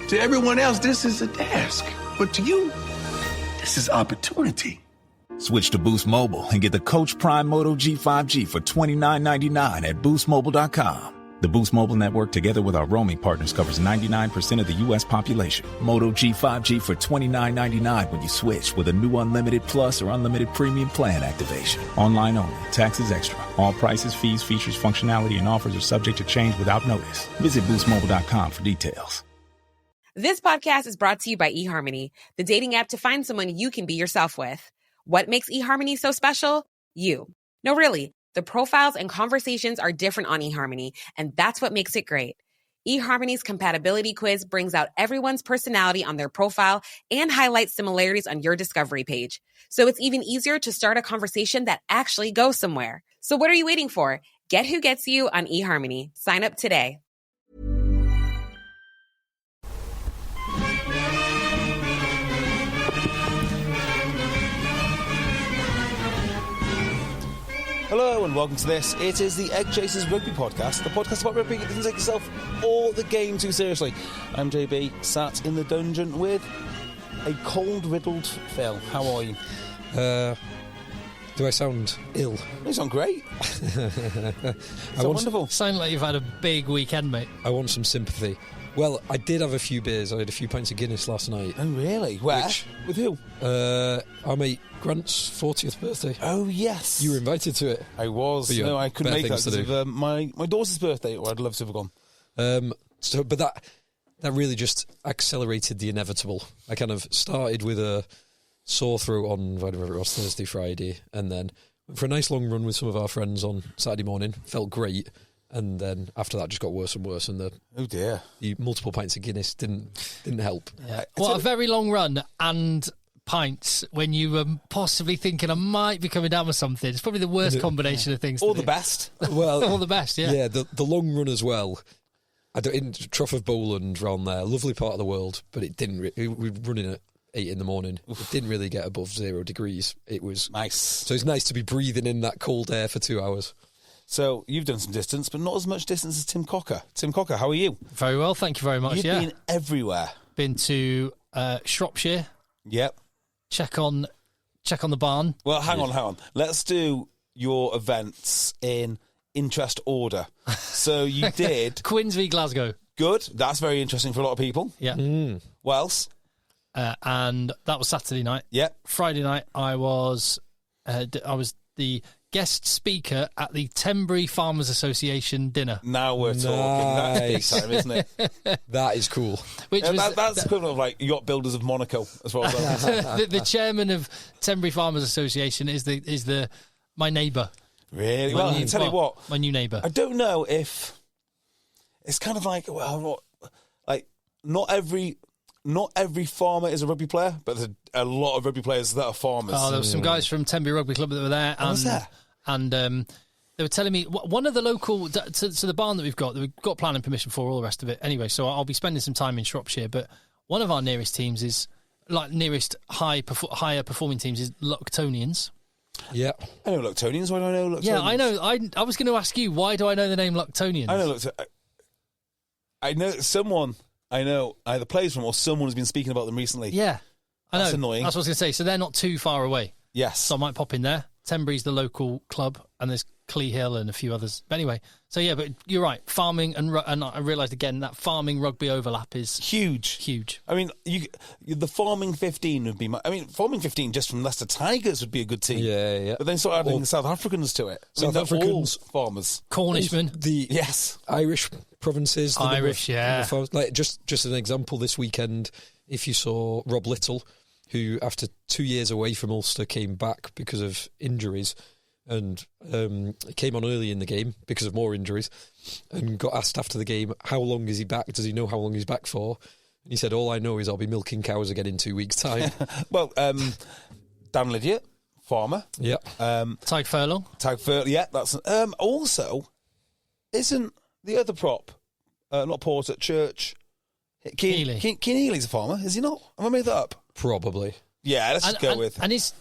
To everyone else, this is a task. But to you, this is opportunity. Switch to Boost Mobile and get the Coach Prime Moto G5G for $29.99 at boostmobile.com. The Boost Mobile network, together with our roaming partners, covers 99% of the U.S. population. Moto G5G for $29.99 when you switch with a new Unlimited Plus or Unlimited Premium plan activation. Online only. Taxes extra. All prices, fees, features, functionality, and offers are subject to change without notice. Visit boostmobile.com for details. This podcast is brought to you by eHarmony, the dating app to find someone you can be yourself with. What makes eHarmony so special? You. No, really. The profiles and conversations are different on eHarmony, and that's what makes it great. eHarmony's compatibility quiz brings out everyone's personality on their profile and highlights similarities on your discovery page. So it's even easier to start a conversation that actually goes somewhere. So what are you waiting for? Get who gets you on eHarmony. Sign up today. Hello and welcome to this. It is the EggChasers Rugby Podcast, the podcast about rugby that doesn't take itself or the game too seriously. I'm JB, sat in the dungeon with a cold-riddled Phil. How are you? Do I sound ill? You sound great. Wonderful. Sound like you've had a big weekend, mate. I want some sympathy. Well, I did have a few beers. I had a few pints of Guinness last night. Oh, really? Where? With who? Our mate Grant's 40th birthday. Oh, yes. You were invited to it. I was. No, I couldn't make that because of my daughter's birthday, or I'd love to have gone. But that really just accelerated the inevitable. I kind of started with a sore throat on whatever it was, Thursday, Friday, and then went for a nice long run with some of our friends on Saturday morning. Felt great. And then after that, just got worse and worse, and the multiple pints of Guinness didn't help. Yeah. What a very long run and pints when you were possibly thinking I might be coming down with something. It's probably the worst combination of things. Or the best. Well, or the best. Yeah. Yeah. The long run as well. In Trough of Bowland round there, lovely part of the world, but it didn't. We were running at 8 in the morning. It didn't really get above 0 degrees. It was nice. So it's nice to be breathing in that cold air for 2 hours. So you've done some distance, but not as much distance as Tim Cocker. Tim Cocker, how are you? Very well, thank you very much. You've been everywhere. Been to Shropshire. Yep. Check on the barn. Well, hang on. Let's do your events in interest order. So you did Quins v Glasgow. Good. That's very interesting for a lot of people. Yeah. What else? And that was Saturday night. Yep. Friday night, I was the guest speaker at the Tenbury Farmers Association dinner. Now we're talking. That's big time, isn't it? That is cool. That's equivalent of like yacht builders of Monaco, as far as I'm concerned. The chairman of Tenbury Farmers Association is my neighbour. Really? Well, I tell you what, my new neighbour. I don't know if it's kind of like not every farmer is a rugby player, but there's a lot of rugby players that are farmers. Oh, there were some guys from Tenbury Rugby Club that were there. Was there? And they were telling me one of the local to the barn that we've got planning permission for, all the rest of it. Anyway, so I'll be spending some time in Shropshire. But one of our nearest teams is higher performing teams is Lucktonians. Yeah, I know Lucktonians. Why do I know Lucktonians? Yeah, I know. I was going to ask you, why do I know the name Lucktonians? I know someone. I know either plays from or someone has been speaking about them recently. Yeah, I know. That's annoying. That's what I was going to say. So they're not too far away. Yes. So I might pop in there. Tenbury's the local club, and there's Clee Hill and a few others. But anyway, so yeah, but you're right. Farming and I realised again that farming rugby overlap is huge. I mean, the farming 15 would be. Farming 15 just from Leicester Tigers would be a good team. Yeah. But then start adding the South Africans to it. South Africans, all farmers, Cornishmen, the Irish provinces, like just an example. This weekend, if you saw Rob Little, who after 2 years away from Ulster came back because of injuries, and came on early in the game because of more injuries, and got asked after the game, how long is he back? Does he know how long he's back for? And he said, all I know is I'll be milking cows again in 2 weeks' time. Well, Dan Lydiate, farmer. Yeah. Tadhg Furlong. Yeah, that's... also, isn't the other prop, not Porter, Church... Keane Healy's a farmer, is he not? Have I made that up? Probably. Yeah, let's just go with... And is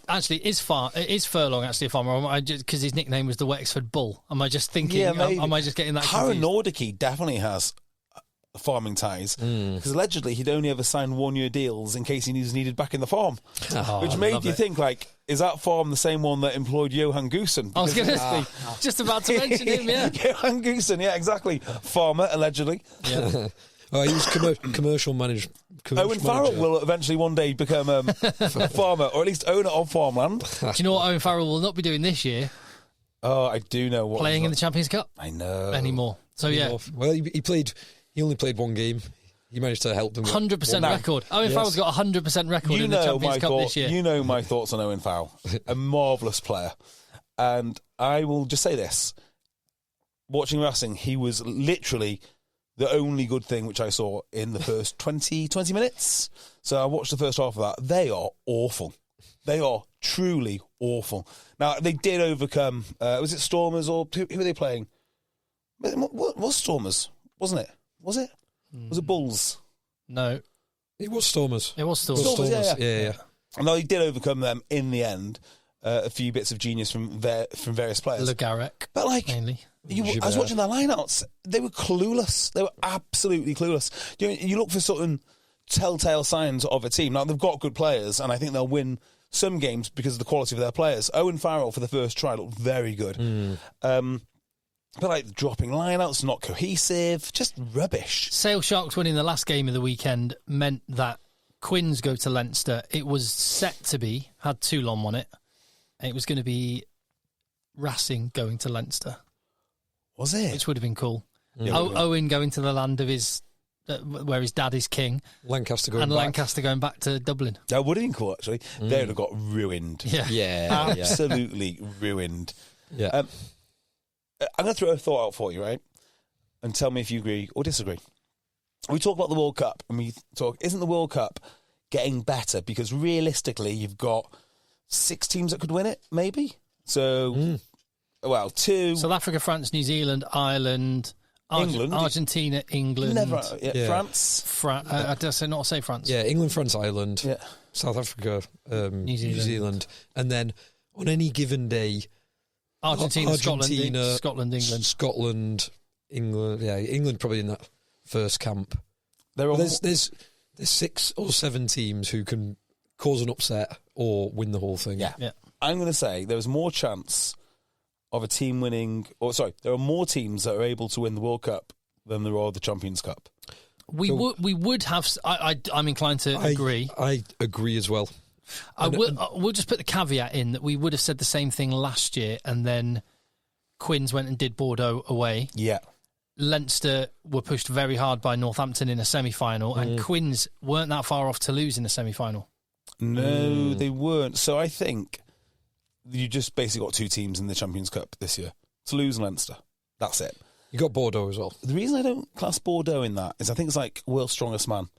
Furlong actually a farmer? Because his nickname was the Wexford Bull. Am I just thinking... Yeah, maybe. Am I just getting that Harry confused? Nordicky definitely has farming ties, because allegedly he'd only ever signed 1-year deals in case he was needed back in the farm, which made you think, like, is that farm the same one that employed Johan Goosen? I was going to just about to mention him, yeah. Johan Goosen, yeah, exactly. Farmer, allegedly. Yeah. He was commercial manager. Owen Farrell will eventually one day become a farmer, or at least owner of farmland. Do you know what Owen Farrell will not be doing this year? Oh, I do know what. Playing in the Champions Cup? I know. Anymore. So, yeah. Well, he only played one game. He managed to help them. 100% record. Owen Farrell's got a 100% record in the Champions Cup this year. You know my thoughts on Owen Farrell. A marvellous player. And I will just say this. Watching Racing, he was literally the only good thing which I saw in the first 20 minutes. So I watched the first half of that. They are awful. They are truly awful. Now, they did overcome... was it Stormers or... Who were they playing? What was Stormers? Wasn't it? Was it? Was it Bulls? No. It was Stormers. It was Stormers. Yeah. No, he did overcome them in the end. A few bits of genius from various players. Le Garrec, but like, mainly. I was watching their lineouts. They were clueless. They were absolutely clueless. You look for certain telltale signs of a team. Now, they've got good players, and I think they'll win some games because of the quality of their players. Owen Farrell, for the first try, looked very good. But like dropping lineouts, not cohesive, just rubbish. Sale Sharks winning the last game of the weekend meant that Quins go to Leinster. It was set to be, had Toulon on it, and it was going to be Racing going to Leinster. Was it? Which would have been cool. Yeah, Owen going to the land of his, where his dad is king. Lancaster going back to Dublin. That would have been cool, actually. They would have got ruined. Yeah. Absolutely ruined. Yeah. I'm going to throw a thought out for you, right? And tell me if you agree or disagree. We talk about the World Cup, and we talk, isn't the World Cup getting better? Because realistically, you've got 6 teams that could win it, maybe? So, 2. South Africa, France, New Zealand, Ireland, England, Argentina, England. France. I not say France. Yeah, England, France, Ireland, South Africa, New Zealand. And then on any given day... Argentina, Scotland, England. Yeah, England probably in that first camp. There's 6 or 7 teams who can cause an upset or win the whole thing. Yeah. I'm going to say there's more chance of a team winning... there are more teams that are able to win the World Cup than there are the Champions Cup. We would have... I'm inclined to agree. I agree as well. We'll just put the caveat in that we would have said the same thing last year, and then Quins went and did Bordeaux away. Yeah. Leinster were pushed very hard by Northampton in a semi-final, and Quins weren't that far off to lose in the semi-final. No, they weren't. So I think you just basically got 2 teams in the Champions Cup this year. Toulouse and Leinster. That's it. You got Bordeaux as well. The reason I don't class Bordeaux in that is I think it's like World's Strongest Man.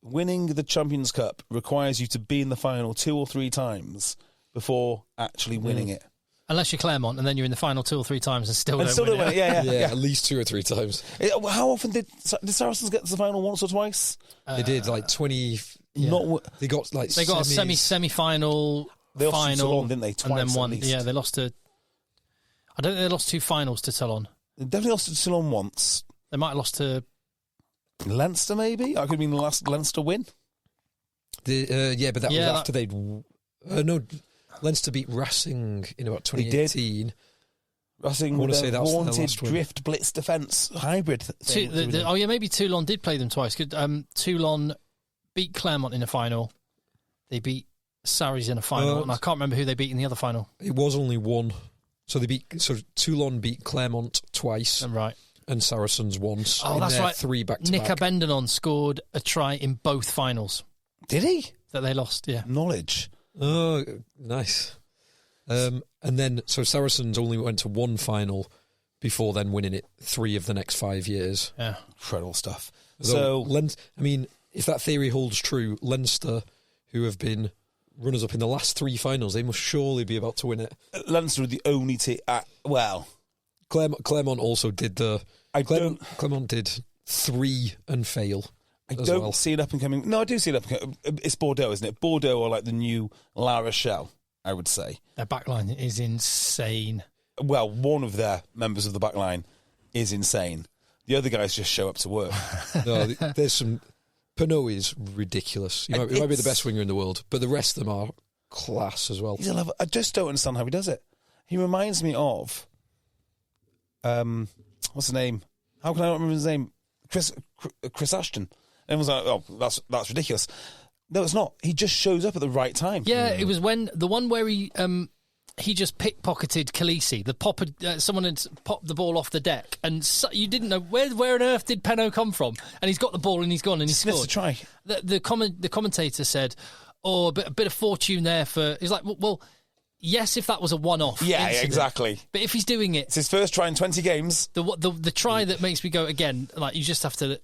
Winning the Champions Cup requires you to be in the final 2 or 3 times before actually winning it. Unless you're Claremont, and then you're in the final 2 or 3 times and still don't win it. Yeah, at least 2 or 3 times. How often did Saracens get to the final? Once or twice? They did, like 20... Yeah. They got a semi-final, they lost final, to Toulon, didn't they? Twice, and then one. At least. Yeah, they lost to... I don't think they lost 2 finals to Toulon. They definitely lost to Toulon once. They might have lost to... Leinster, maybe? That could have been the last Leinster win. But that was after they'd... no, Leinster beat Racing in about 2018. Racing with their vaunted drift blitz defence hybrid thing. Maybe Toulon did play them twice. Toulon beat Claremont in a final. They beat Sarries in a final, and I can't remember who they beat in the other final. It was only one. So Toulon beat Claremont twice. Right. And Saracens once. Oh, that's right. 3 back-to-back. Nick Abendanon scored a try in both finals. Did he? That they lost, yeah. Knowledge. Oh, nice. And then, so Saracens only went to 1 final before then winning it 3 of the next 5 years. Yeah. Incredible stuff. If that theory holds true, Leinster, who have been runners-up in the last 3 finals, they must surely be about to win it. Leinster are the only team... Claremont also did Claremont did 3 and fail. I don't see it up and coming. No, I do see it up and coming. It's Bordeaux, isn't it? Bordeaux are like the new La Rochelle, I would say. Their backline is insane. Well, one of their members of the backline is insane. The other guys just show up to work. No, there's some... Pinot is ridiculous. He might be the best winger in the world, but the rest of them are class as well. I just don't understand how he does it. He reminds me of... what's his name? How can I not remember his name? Chris Ashton. Everyone's like, oh, that's ridiculous. No, it's not. He just shows up at the right time. Yeah, it was when the one where he just pickpocketed Khaleesi. Someone had popped the ball off the deck, and you didn't know where on earth did Penno come from. And he's got the ball and he's gone and he scored. To try. The commentator said, "Oh, a bit of fortune there for." He's like, "Well, yes, if that was a one-off." Yeah, incident, exactly. But if he's doing it, it's his first try in 20 games. The try that makes me go again, like you just have to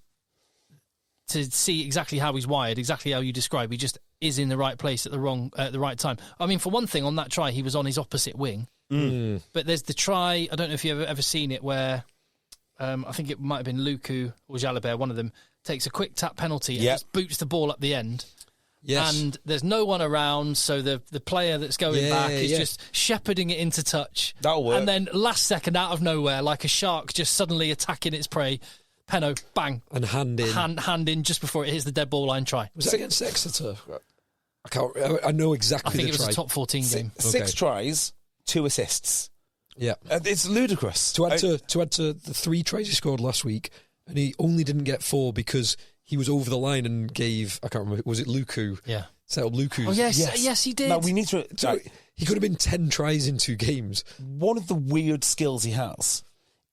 see exactly how he's wired, exactly how you describe. He just is in the right place at the right time. I mean, for one thing, on that try, he was on his opposite wing. But there's the try. I don't know if you've ever seen it where I think it might have been Luku or Jalabert, one of them takes a quick tap penalty and just boots the ball up the end. Yes. And there's no one around, so the player that's going back is just shepherding it into touch. That'll work. And then last second, out of nowhere, like a shark just suddenly attacking its prey, Penno, bang. And hand in just before it hits the dead ball line try. Was that against Exeter? I know exactly. I think the it was try. a top 14 game. 6 tries, 2 assists. Yeah. It's ludicrous. To add to the 3 tries he scored last week, and he only didn't get 4 because he was over the line and gave, I can't remember, was it Luku? Yeah. Set up Luku's. Oh, yes, he did. Now, we need to... He could have been 10 tries in 2 games. One of the weird skills he has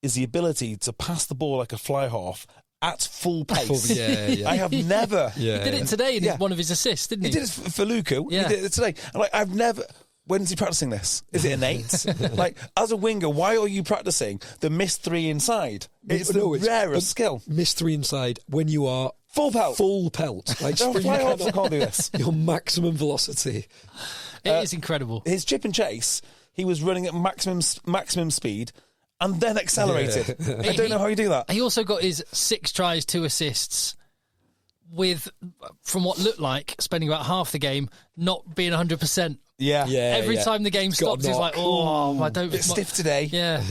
is the ability to pass the ball like a fly half at full pace. Yeah. I have never... He did it today in one of his assists, didn't he? He did it for Luku. Yeah. He did it today. I'm like, I've never... When's he practicing this? Is it innate? Like, as a winger, why are you practicing the missed 3 inside? It's the rarest skill. Missed 3 inside when you are... Full pelt. Full pelt. Like, no, fly halves can't do this. Your maximum velocity. It is incredible. His chip and chase, he was running at maximum speed and then accelerated. I don't know how you do that. He also got his 6 tries, 2 assists with, from what looked like, spending about half the game not being 100%. Yeah. Every time the game stops, he's like, oh, I don't... Bit stiff today. Yeah.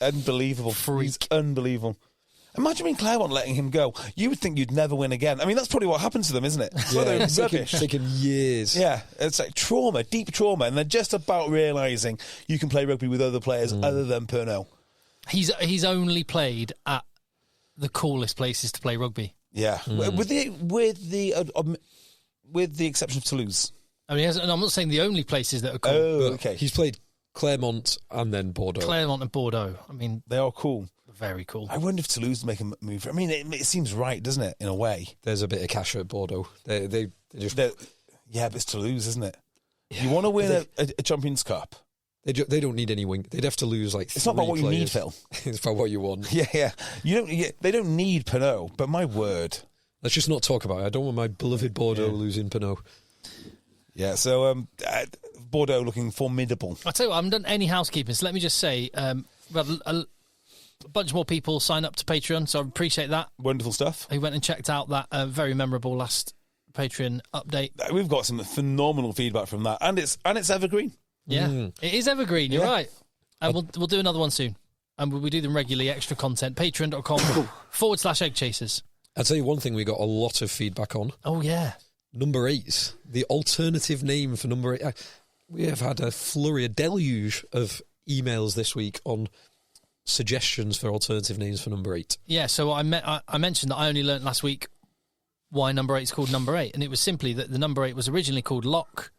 Unbelievable. Freak. He's unbelievable. Imagine being Claremont letting him go. You would think you'd never win again. I mean, that's probably what happened to them, isn't it? Yeah, it's taken years. Yeah, it's like trauma, deep trauma, and they're just about realising you can play rugby with other players other than Pernod. He's only played at the coolest places to play rugby. Yeah, with the exception of Toulouse. I mean, and I'm not saying the only places that are cool. Oh, okay. He's played Clermont and then Bordeaux. Clermont and Bordeaux. I mean, they are cool. Very cool. I wonder if Toulouse make a move. I mean, it seems right, doesn't it? In a way, there's a bit of cash at Bordeaux. They just but it's Toulouse, isn't it? Yeah. You want to win a Champions Cup. They don't need any wing. They'd have to lose like. It's not about what you need, Phil. It's about what you want. Yeah. They don't need Pernod, but my word. Let's just not talk about it. I don't want my beloved Bordeaux losing Pernod. Yeah. So Bordeaux looking formidable. I'll tell you what, I haven't done any housekeeping, so let me just say, we had a bunch more people sign up to Patreon, so I appreciate that. Wonderful stuff. He went and checked out that very memorable last Patreon update. We've got some phenomenal feedback from that, and it's evergreen. Yeah, it is evergreen. You're right, and we'll do another one soon, and we do them regularly. Extra content. Patreon.com/EggChasers. I'll tell you one thing we got a lot of feedback on. Oh yeah, number 8, the alternative name for number 8. We have had a deluge of emails this week on suggestions for alternative names for number 8. Yeah, so I mentioned that I only learnt last week why number 8 is called number 8, and it was simply that the number 8 was originally called Lock,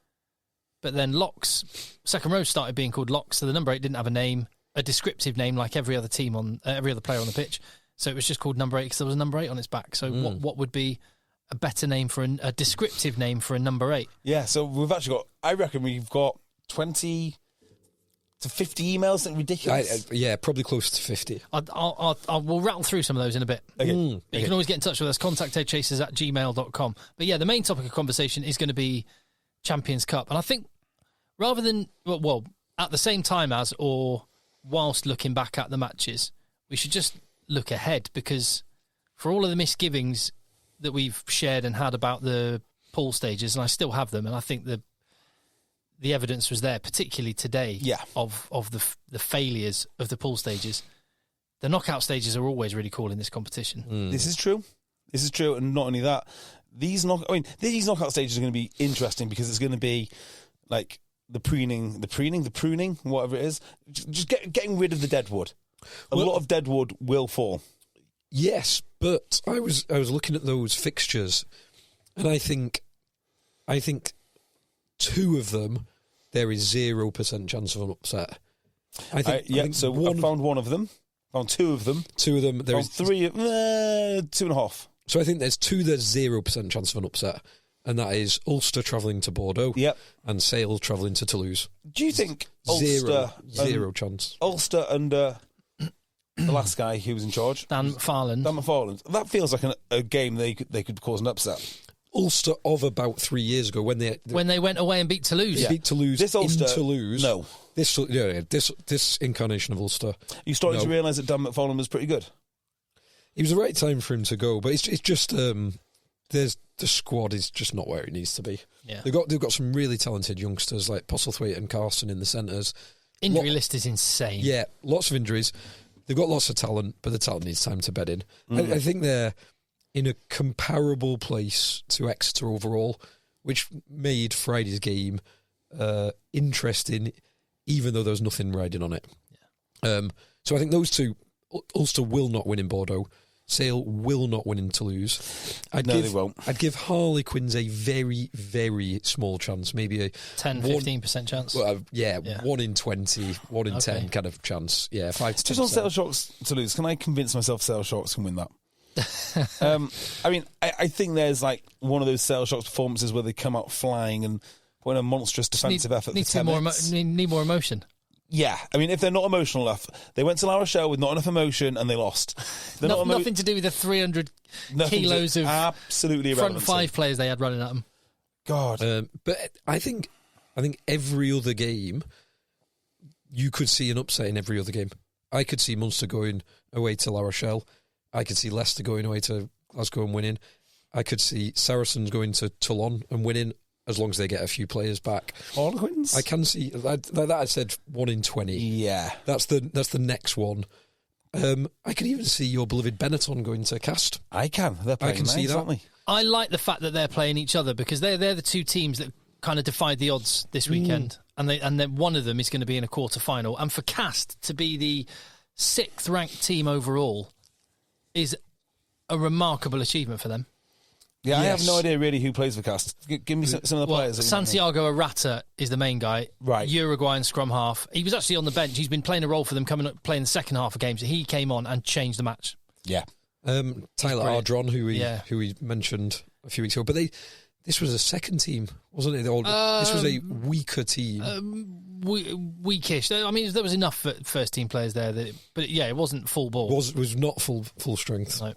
but then Lock's second row started being called Lock, so the number 8 didn't have a descriptive name like every other team every other player on the pitch, so it was just called number 8 because there was a number 8 on its back. So what would be a better name for a descriptive name for a number 8? Yeah, so we've actually got, I reckon we've got 20 to 50 emails. Something ridiculous. Probably close to 50. We'll rattle through some of those in a bit. Okay. You can always get in touch with us, contact@eggchasers@gmail.com. But yeah, the main topic of conversation is going to be Champions Cup. And I think rather than, well, at the same time as or whilst looking back at the matches, we should just look ahead, because for all of the misgivings that we've shared and had about the pool stages, and I still have them, and I think the evidence was there, particularly today, of the failures of the pool stages. the knockout stages are always really cool in this competition. This is true. And not only that, these knockout stages are going to be interesting because it's going to be like the pruning, whatever it is, just getting rid of the deadwood. A lot of deadwood will fall. Yes, but I was looking at those fixtures, and I think 2 of them there is 0% chance of an upset. I think so I found one of them. Found 2 of them. 2 of them. There is 3, 2.5. So I think there's 2 there's 0% chance of an upset, and that is Ulster travelling to Bordeaux, and Sale travelling to Toulouse. Do you think Ulster zero chance? Ulster under the last guy who was in charge, Dan McFarland. That feels like a game they could cause an upset. Ulster of about 3 years ago when they went away and beat Toulouse. Beat Toulouse this Ulster, in Toulouse. No. This incarnation of Ulster. You starting to realise that Dan McFarland was pretty good? It was the right time for him to go, but it's just the squad is just not where it needs to be. Yeah. They've got some really talented youngsters like Postlethwaite and Carson in the centres. Injury list is insane. Yeah, lots of injuries. They've got lots of talent, but the talent needs time to bed in. I think they're in a comparable place to Exeter overall, which made Friday's game interesting, even though there was nothing riding on it. Yeah. So I think those 2, Ulster will not win in Bordeaux. Sale will not win in Toulouse. They won't. I'd give Harlequins a very, very small chance, maybe a 10-15% chance. 1 in 20, 1 in 10 kind of chance. Yeah, 5 to 10%. Just on Sale Sharks to lose, can I convince myself Sale Sharks can win that? I think there's like one of those Sale Sharks performances where they come out flying and put in a monstrous defensive effort. Need more emotion. Yeah, if they're not emotional enough, they went to La Rochelle with not enough emotion and they lost. Nothing to do with the 300 kilos of absolutely front 5 players they had running at them. God, but I think every other game you could see an upset in every other game. I could see Munster going away to La Rochelle. I could see Leicester going away to Glasgow and winning. I could see Saracens going to Toulon and winning, as long as they get a few players back. Harlequins? I can see that. I said 1 in 20. Yeah, that's the next one. I can even see your beloved Benetton going to Cast. I can. They're playing I can see that. I like the fact that they're playing each other because they're the 2 teams that kind of defied the odds this weekend, and then one of them is going to be in a quarter final. And for Cast to be the 6th ranked team overall is a remarkable achievement for them. Yeah, yes. I have no idea really who plays for Cast. Give me some of the players. Santiago Arrata is the main guy. Right. Uruguayan scrum half. He was actually on the bench. He's been playing a role for them playing the second half of games. He came on and changed the match. Yeah. Tyler Ardron, who we mentioned a few weeks ago. But this was a second team, wasn't it? This was a weaker team. Weakish. There was enough first team players there. But it wasn't full ball. Was not full strength. No.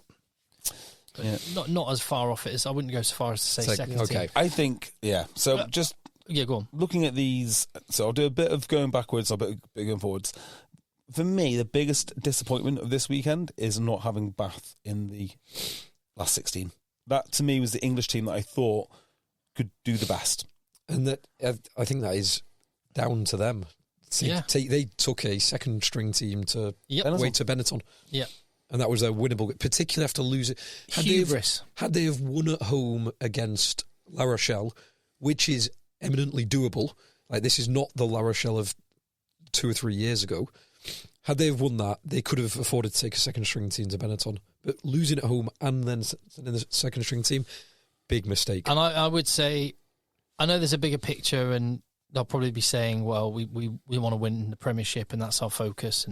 Not as far off it as I wouldn't go so far as to say second team. I think so go on. Looking at these, so I'll do a bit of going backwards, a bit of going forwards. For me, the biggest disappointment of this weekend is not having Bath in the last 16. That to me was the English team that I thought could do the best, and that I think that is down to them. They took a second string team to away to Benetton. Yeah. And that was their winnable, particularly after losing. Hubris. Had they have won at home against La Rochelle, which is eminently doable, like this is not the La Rochelle of 2 or 3 years ago. Had they have won that, they could have afforded to take a second string team to Benetton. But losing at home and then sending the second string team, big mistake. And I would say, I know there's a bigger picture, and they'll probably be saying, well, we want to win the Premiership and that's our focus.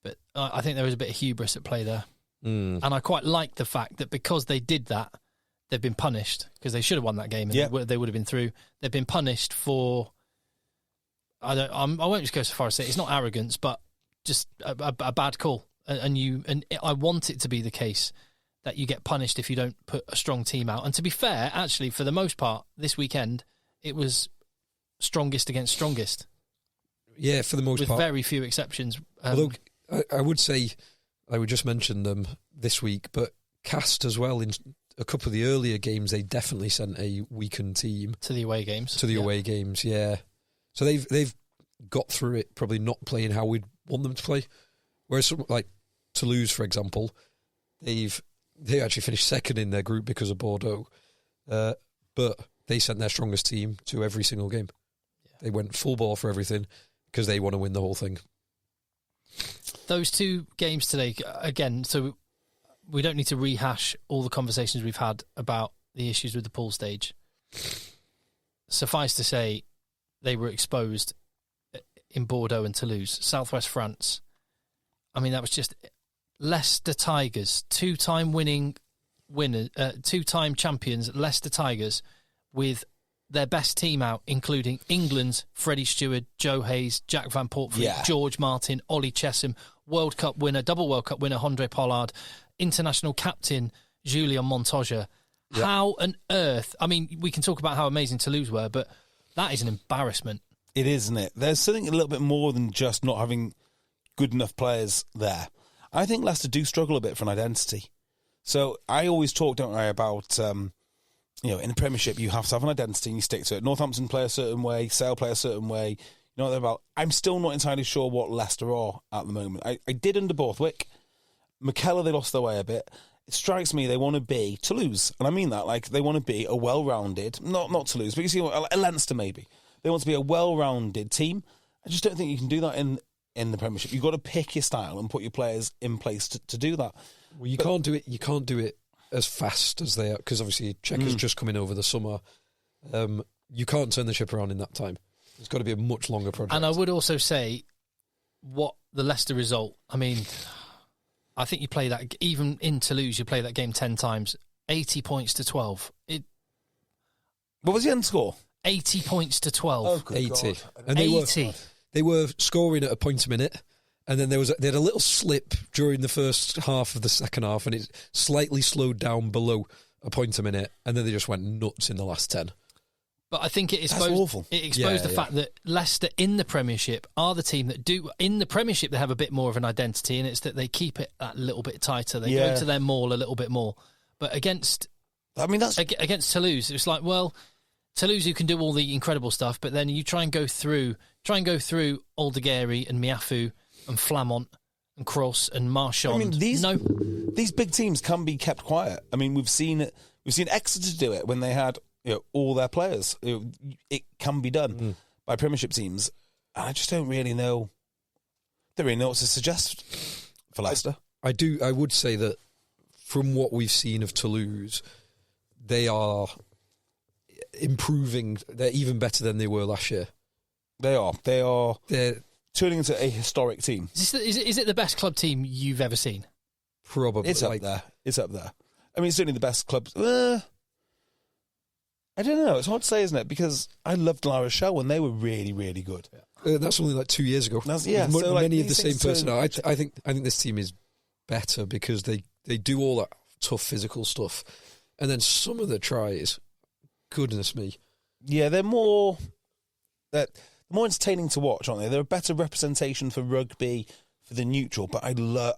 But I think there was a bit of hubris at play there. And I quite like the fact that because they did that, they've been punished, because they should have won that game and they would have been through. They've been punished for, I won't just go so far as to say it's not arrogance, but just a bad call. And I want it to be the case that you get punished if you don't put a strong team out. And to be fair, actually, for the most part, this weekend, it was strongest against strongest. Yeah, for the most part. With very few exceptions. Although I would say, I would just mention them this week, but Cast as well, in a couple of the earlier games, they definitely sent a weakened team. To the away games. Away games, yeah. So they've got through it probably not playing how we'd want them to play. Whereas like Toulouse, for example, they actually finished second in their group because of Bordeaux, but they sent their strongest team to every single game. Yeah. They went full ball for everything because they want to win the whole thing. Those two games today, again, so we don't need to rehash all the conversations we've had about the issues with the pool stage. Suffice to say, they were exposed in Bordeaux and Toulouse. Southwest France, I mean, that was just Leicester Tigers, two-time champions, Leicester Tigers, with their best team out, including England's Freddie Stewart, Joe Hayes, Jack Van Portfleet, George Martin, Ollie Chesham, World Cup winner, double World Cup winner, Andre Pollard, international captain, Julien Montoya. Yep. How on earth... I mean, we can talk about how amazing Toulouse were, but that is an embarrassment. It is, isn't it? There's something a little bit more than just not having good enough players there. I think Leicester do struggle a bit for an identity. So I always talk, don't I, about, in the Premiership you have to have an identity and you stick to it. Northampton play a certain way, Sale play a certain way. You know what they're about. I'm still not entirely sure what Leicester are at the moment. I did under Borthwick. McKellar, they lost their way a bit. It strikes me they want to be Toulouse. And I mean that, like, they want to be a well-rounded, not Toulouse, but you see, a Leinster maybe. They want to be a well-rounded team. I just don't think you can do that in the Premiership. You've got to pick your style and put your players in place to do that. Well, you can't do it as fast as they are, because obviously Cheika's just coming over the summer. You can't turn the ship around in that time. It's got to be a much longer project. And I would also say, what the Leicester result, I mean, I think you play that, even in Toulouse, you play that game 10 times, 80 points to 12. What was the end score? 80 points to 12. Oh, good 80. God. And 80. They were scoring at a point a minute, and then they had a little slip during the first half of the second half, and it slightly slowed down below a point a minute, and then they just went nuts in the last 10. But I think it exposed the fact that Leicester in the Premiership are the team that do... In the Premiership, they have a bit more of an identity, and it's that they keep it that little bit tighter. They go to their maul a little bit more. But against Toulouse, it's like, well, Toulouse, who can do all the incredible stuff, but then you try and go through Aldegheri and Miafu and Flamont and Cross and Marchand. I mean, these big teams can be kept quiet. I mean, we've seen Exeter do it when they had all their players. It can be done by Premiership teams. And I just don't really know what to suggest for Leicester. I would say that from what we've seen of Toulouse, they are improving. They're even better than they were last year. They are. They're turning into a historic team. Is it the best club team you've ever seen? Probably. It's up there. I mean, it's certainly the best club. I don't know. It's hard to say, isn't it? Because I loved La Rochelle when they were really, really good. That's only like 2 years ago. Many of the same personnel. I think this team is better because they do all that tough physical stuff, and then some of the tries, goodness me, they're more entertaining to watch, aren't they? They're a better representation for rugby for the neutral. But I love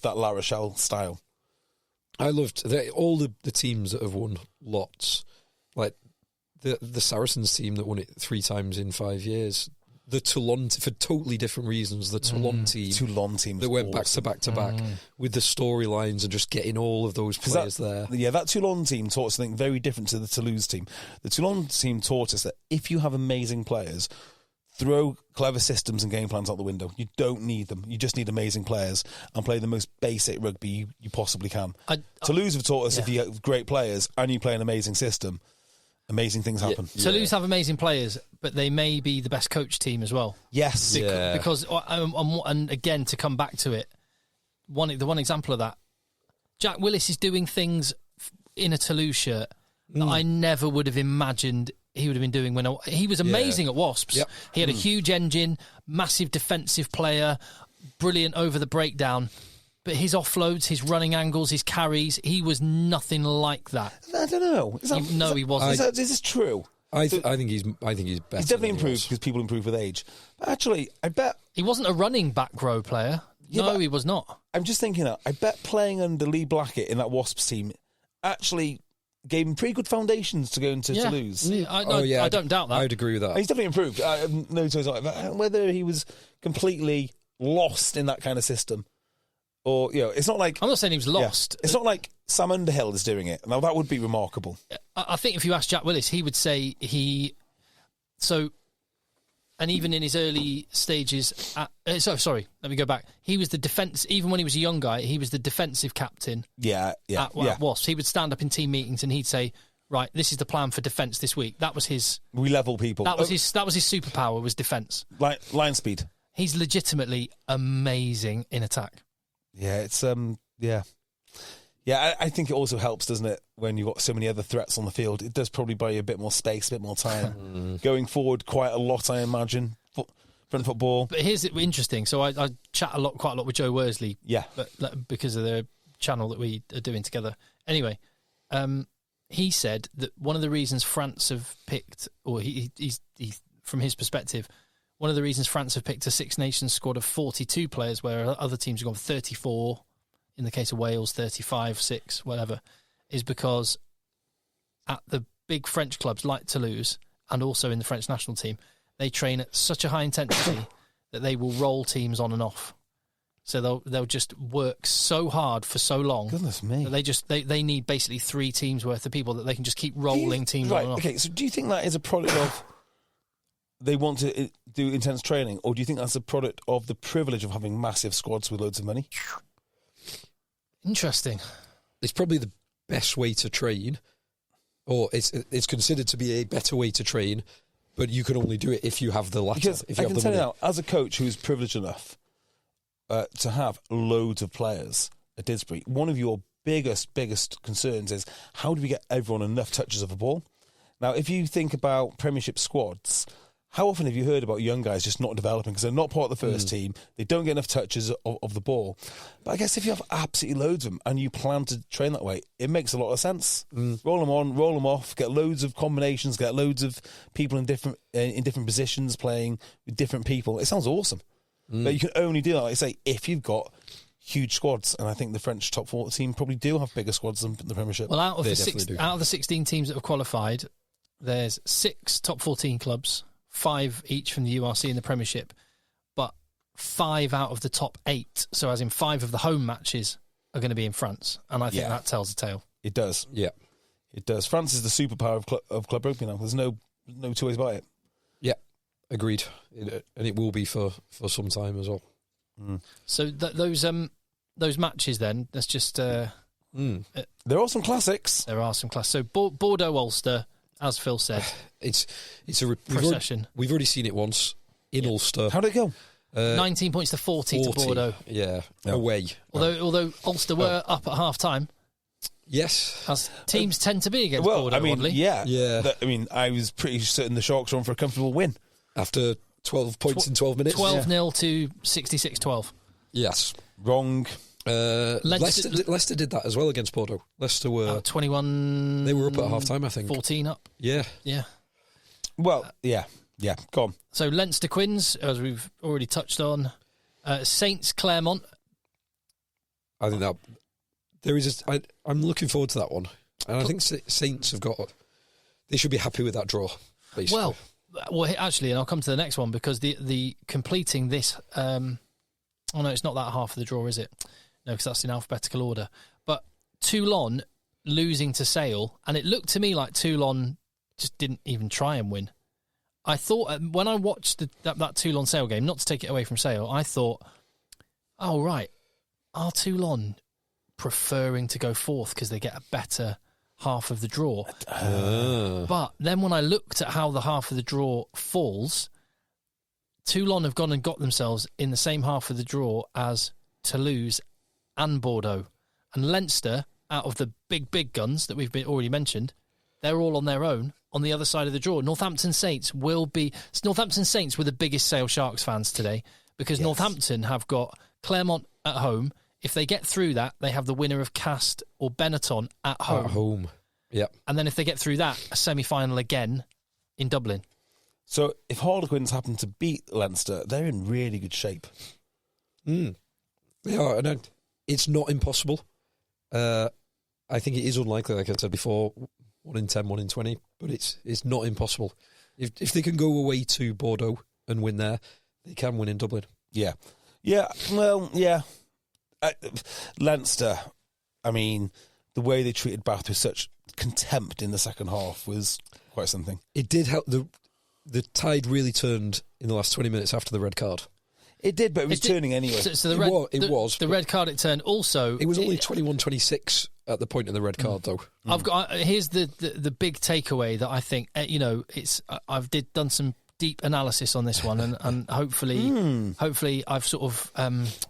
that La Rochelle style. I loved all the teams that have won lots, like the Saracens team that won it 3 times in 5 years. The Toulon, for totally different reasons, the Toulon team that went back to back to back with the storylines and just getting all of those players there. Yeah, that Toulon team taught us something very different to the Toulouse team. The Toulon team taught us that if you have amazing players, throw clever systems and game plans out the window. You don't need them. You just need amazing players and play the most basic rugby you possibly can. Toulouse have taught us if you have great players and you play an amazing system, amazing things happen. Toulouse have amazing players, but they may be the best coach team as well. Yes. Because and again, to come back to it, the one example of that, Jack Willis is doing things in a Toulouse shirt that I never would have imagined he would have been doing when he was amazing at Wasps. Yep. He had a huge engine, massive defensive player, brilliant over the breakdown. But his offloads, his running angles, his carries, he was nothing like that. I don't know. He wasn't. Is this true? I think he's better. He's definitely improved because people improve with age. But actually, I bet he wasn't a running back row player. No, he was not. I'm just thinking that. I bet playing under Lee Blackett in that Wasps team actually gave him pretty good foundations to go into Toulouse. I don't doubt that. I'd agree with that. He's definitely improved. No choice about it. Whether he was completely lost in that kind of system. Or, it's not like... I'm not saying he was lost. It's not like Sam Underhill is doing it. Now, that would be remarkable. I think if you ask Jack Willis, he would say and even in his early stages... let me go back. He was the defence... Even when he was a young guy, he was the defensive captain at Wasps. He would stand up in team meetings and he'd say, right, this is the plan for defence this week. That was his... We level people. That was his superpower, was defence. Line speed. He's legitimately amazing in attack. Yeah, it's... I think it also helps, doesn't it, when you've got so many other threats on the field. It does probably buy you a bit more space, a bit more time. Going forward quite a lot, I imagine, front football. But here's it interesting. So I chat quite a lot with Joe Worsley. Yeah. But because of the channel that we are doing together. Anyway, he said that one of the reasons France have picked, or he's from his perspective, one of the reasons France have picked a Six Nations squad of 42 players, where other teams have gone 34, in the case of Wales, 35, 6, whatever, is because at the big French clubs like Toulouse and also in the French national team, they train at such a high intensity that they will roll teams on and off. So they'll just work so hard for so long. Goodness me. That they need basically 3 teams worth of people that they can just keep rolling teams on and off. Okay, so do you think that is a product of they want to do intense training, or do you think that's a product of the privilege of having massive squads with loads of money? Interesting. It's probably the best way to train, or it's considered to be a better way to train, but you can only do it if you have the latter. Because if you I have can the tell you money. now, as a coach who's privileged enough to have loads of players at Didsbury, one of your biggest concerns is how do we get everyone enough touches of the ball? Now, if you think about Premiership squads, how often have you heard about young guys just not developing because they're not part of the first team, they don't get enough touches of the ball? But I guess if you have absolutely loads of them and you plan to train that way, it makes a lot of sense. Roll them on, roll them off, get loads of combinations, get loads of people in different positions playing with different people. It sounds awesome. But you can only do that, like I say, if you've got huge squads, and I think the French top 4 team probably do have bigger squads than the Premiership. Well, out of the 16 teams that have qualified, there's 6 top 14 clubs, 5 each from the URC in the Premiership, but 5 out of the top 8, so as in 5 of the home matches, are going to be in France, and I think that tells a tale. It does. Yeah, it does. France is the superpower of club rugby now. There's no two ways about it. Yeah, agreed. And it will be for some time as well. So those matches then, let's just... there are some classics. There are some classics. So Bordeaux-Ulster, as Phil said. It's a procession. We've already seen it once in Ulster. How did it go? 19 points to 40 to Bordeaux. Yeah, away. Although Ulster were up at half-time. Yes. As teams tend to be against Bordeaux, oddly. Yeah. I was pretty certain the Sharks were on for a comfortable win. After 12 points in 12 minutes. 12-0 to 66-12. Yes. Wrong. Leicester did that as well against Bordeaux. Leicester were 21. They were up at half time, I think. 14 up. Yeah. Well, yeah. Go on. So Leinster Quins, as we've already touched on. Saints Claremont. I think that there is. I'm looking forward to that one, and I think Saints have got. They should be happy with that draw. Basically. Well, actually, and I'll come to the next one because the completing this. Oh no, it's not that half of the draw, is it? No, because that's in alphabetical order. But Toulon losing to Sale, and it looked to me like Toulon just didn't even try and win. I thought when I watched that Toulon Sale game, not to take it away from Sale, I thought, oh right, are Toulon preferring to go fourth because they get a better half of the draw? But then when I looked at how the half of the draw falls, Toulon have gone and got themselves in the same half of the draw as Toulouse and Bordeaux. And Leinster, out of the big guns that we've already mentioned, they're all on their own on the other side of the draw. Northampton Saints were the biggest Sale Sharks fans today because Northampton have got Claremont at home. If they get through that, they have the winner of Cast or Benetton at home. At home, yep. And then if they get through that, a semi-final again in Dublin. So if Harlequins happen to beat Leinster, they're in really good shape. They are, and it's not impossible. I think it is unlikely, like I said before, 1 in 10, 1 in 20, but it's not impossible. If they can go away to Bordeaux and win there, they can win in Dublin. Yeah. Yeah, well, yeah. Leinster, I mean, the way they treated Bath with such contempt in the second half was quite something. It did help. The tide really turned in the last 20 minutes after the red card. It did, but it was turning anyway. So it was. The red card it turned also. It was only 21-26 at the point of the red card, though. Here's the big takeaway that I think, I've done some deep analysis on this one, and hopefully I've sort of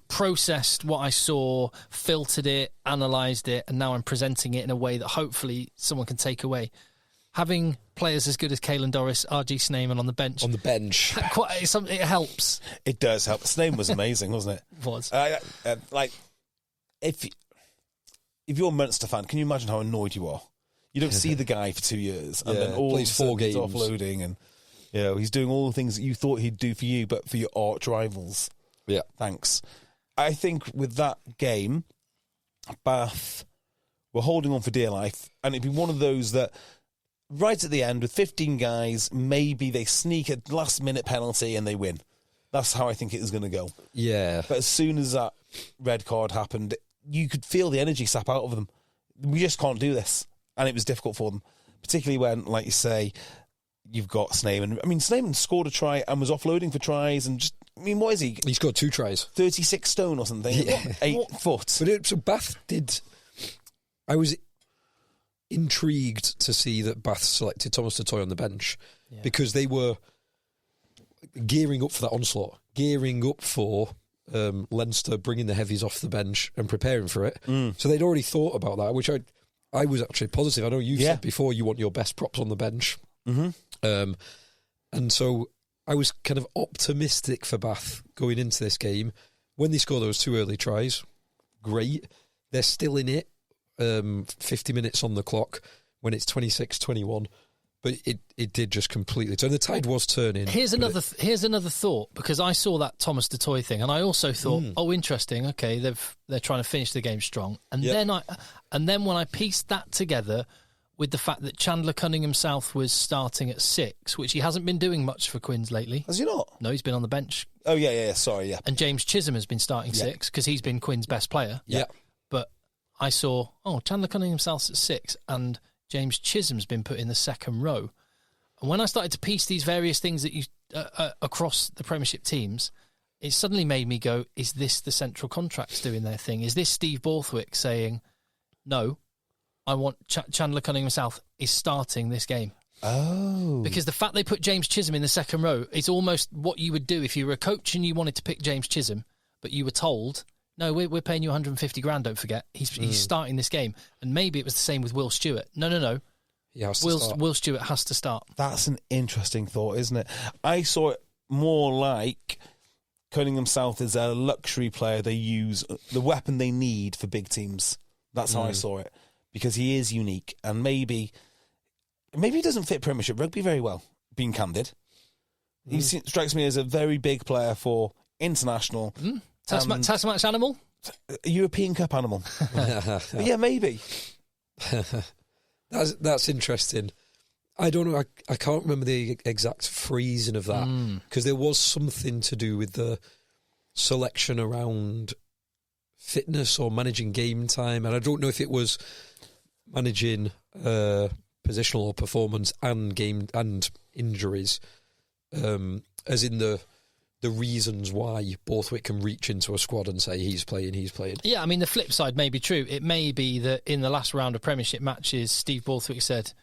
processed what I saw, filtered it, analysed it, and now I'm presenting it in a way that hopefully someone can take away. Having players as good as Caelan Doris, R.G. Snyman on the bench. It helps. It does help. Snyman was amazing, wasn't it? It was. If you're a Munster fan, can you imagine how annoyed you are? You don't see the guy for 2 years, and then all plays 4 games, offloading, and he's doing all the things that you thought he'd do for you, but for your arch rivals. Yeah, thanks. I think with that game, Bath were holding on for dear life, and it'd be one of those that right at the end with 15 guys, maybe they sneak a last-minute penalty and they win. That's how I think it was going to go. Yeah. But as soon as that red card happened, you could feel the energy sap out of them. We just can't do this. And it was difficult for them, particularly when, like you say, you've got Snyman. I mean, Snyman scored a try and was offloading for tries and just, I mean, what is he? He scored 2 tries. 36 stone or something. Yeah. 8 foot. But so Bath did... I was intrigued to see that Bath selected Thomas Dutoy on the bench because they were gearing up for that onslaught, gearing up for Leinster bringing the heavies off the bench and preparing for it. So they'd already thought about that, which I was actually positive. I know you said before you want your best props on the bench. And so I was kind of optimistic for Bath going into this game. When they score those 2 early tries, great. They're still in it. 50 minutes on the clock when it's 26-21, but it did just completely turn. The tide was turning. Here's another thought, because I saw that Thomas Dutoy thing, and I also thought, interesting. Okay, they're trying to finish the game strong, and then when I pieced that together with the fact that Chandler Cunningham South was starting at 6, which he hasn't been doing much for Quins lately. Has he not? No, he's been on the bench. Oh yeah. Sorry, yeah. And James Chisholm has been starting 6 because he's been Quins' best player. Yeah. But I saw, Chandler Cunningham South's at 6 and James Chisholm's been put in the second row. And when I started to piece these various things that you across the Premiership teams, it suddenly made me go, is this the central contracts doing their thing? Is this Steve Borthwick saying, no, I want Chandler Cunningham South is starting this game? Oh. Because the fact they put James Chisholm in the second row is almost what you would do if you were a coach and you wanted to pick James Chisholm, but you were told... No, we're paying you 150 grand, don't forget. He's starting this game. And maybe it was the same with Will Stewart. No. Will Stewart has to start. That's an interesting thought, isn't it? I saw it more like Cunningham South is a luxury player they use, the weapon they need for big teams. That's how I saw it. Because he is unique. And maybe he doesn't fit Premiership rugby very well, being candid. He strikes me as a very big player for international... Test match animal? European Cup animal. Yeah, maybe. That's interesting. I don't know. I can't remember the exact phrasing of that because there was something to do with the selection around fitness or managing game time, and I don't know if it was managing positional or performance and game and injuries, as in the reasons why Borthwick can reach into a squad and say he's playing. Yeah, I mean, the flip side may be true. It may be that in the last round of Premiership matches, Steve Borthwick said,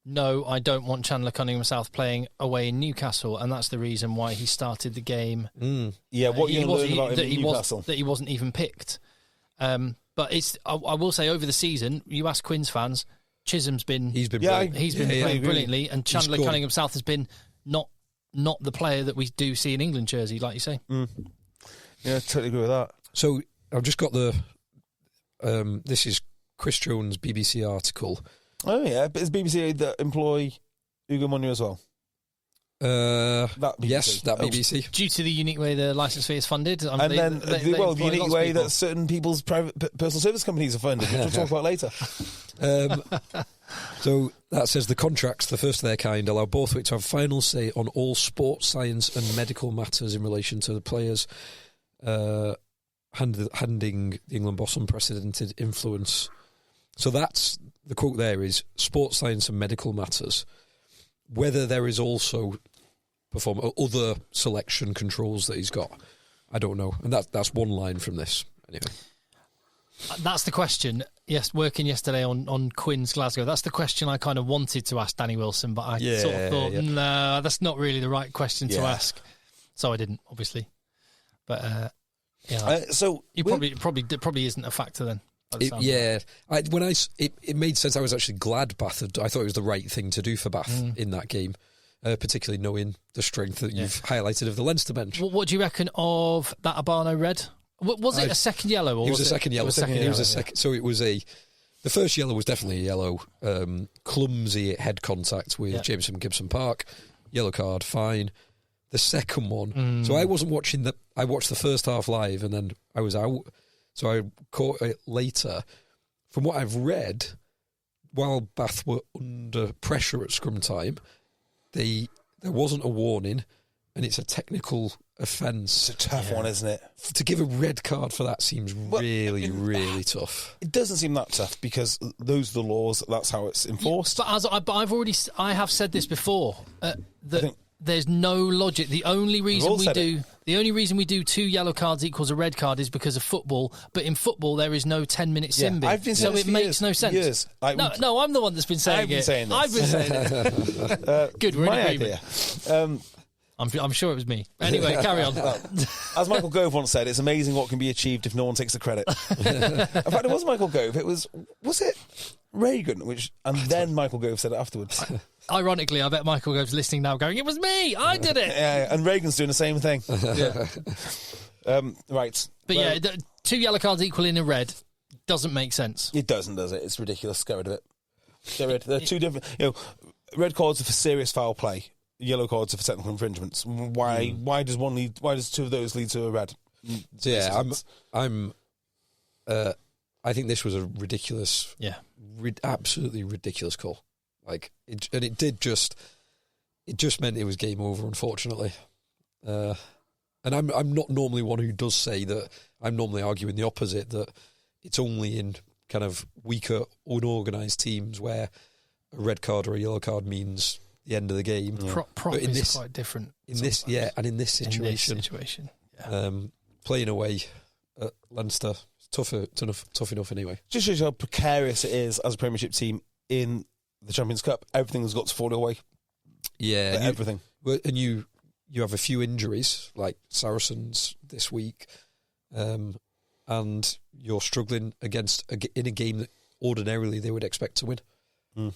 no, I don't want Chandler Cunningham South playing away in Newcastle, and that's the reason why he started the game. Yeah, what you learn about him in Newcastle. That he wasn't even picked. But I will say, over the season, you ask Quins fans, Chisholm's been... He's been playing brilliantly, and Chandler Cunningham South has been not the player that we do see in England jersey, like you say. Yeah, totally agree with that. So I've just got this is Chris Jones' BBC article. Oh yeah, but is BBC that employ Ugo Monio as well? Yes, that BBC. Due to the unique way the licence fee is funded. The unique way that certain people's personal service companies are funded, which we'll talk about later. So that says the contracts, the first of their kind, allow Borthwick to have final say on all sports, science and medical matters in relation to the players. handing the England boss unprecedented influence. So that's the quote there is sports science and medical matters. Whether there is also other selection controls that he's got, I don't know. And that's one line from this. Anyway. That's the question. Yes, working yesterday on Quinn's Glasgow, that's the question I kind of wanted to ask Danny Wilson, but I sort of thought, no, that's not really the right question to ask. So I didn't, obviously. But so he probably isn't a factor then. It made sense. I was actually glad Bath I thought it was the right thing to do for Bath in that game, particularly knowing the strength that you've highlighted of the Leinster bench. What do you reckon of that Abano red? Was it a second yellow? Or it was a second yellow. So it was the first yellow was definitely a yellow. Clumsy head contact with Jameson Gibson Park. Yellow card, fine. The second one. So I wasn't watching I watched the first half live and then I was out. So I caught it later. From what I've read, while Bath were under pressure at scrum time, there wasn't a warning, and it's a technical offence. It's a tough one, isn't it? To give a red card for that seems really tough. It doesn't seem that tough because those are the laws. That's how it's enforced. I have said this before that there's no logic. The only reason we do 2 yellow cards equals a red card is because of football. But in football, there is no 10-minute sin bin, so it makes no sense. Years. No, I'm the one that's been saying it. I've been saying it. Good, we're in agreement. Idea. I'm sure it was me. Anyway, carry on. As Michael Gove once said, it's amazing what can be achieved if no one takes the credit. In fact, it wasn't Michael Gove. Was it Reagan? Then Michael Gove said it afterwards. Ironically, I bet Michael Gove's listening now going, it was me, I did it. Yeah, and Reagan's doing the same thing. Right. But 2 yellow cards equaling a red doesn't make sense. It doesn't, does it? It's ridiculous. Get rid of it. Get rid. They're two different... red cards are for serious foul play. Yellow cards are for technical infringements. Why does 2 of those lead to a red? I think this was a ridiculous, absolutely ridiculous call. It just meant it was game over, unfortunately. And I'm not normally one who does say that. I'm normally arguing the opposite, that it's only in kind of weaker, unorganised teams where a red card or a yellow card means the end of the game. Prop is quite different. In this situation, playing away at Leinster, tough enough anyway. Just shows how precarious it is as a Premiership team in the Champions Cup. Everything's got to fall away. Yeah, everything. And you have a few injuries like Saracens this week, and you're struggling in a game that ordinarily they would expect to win. And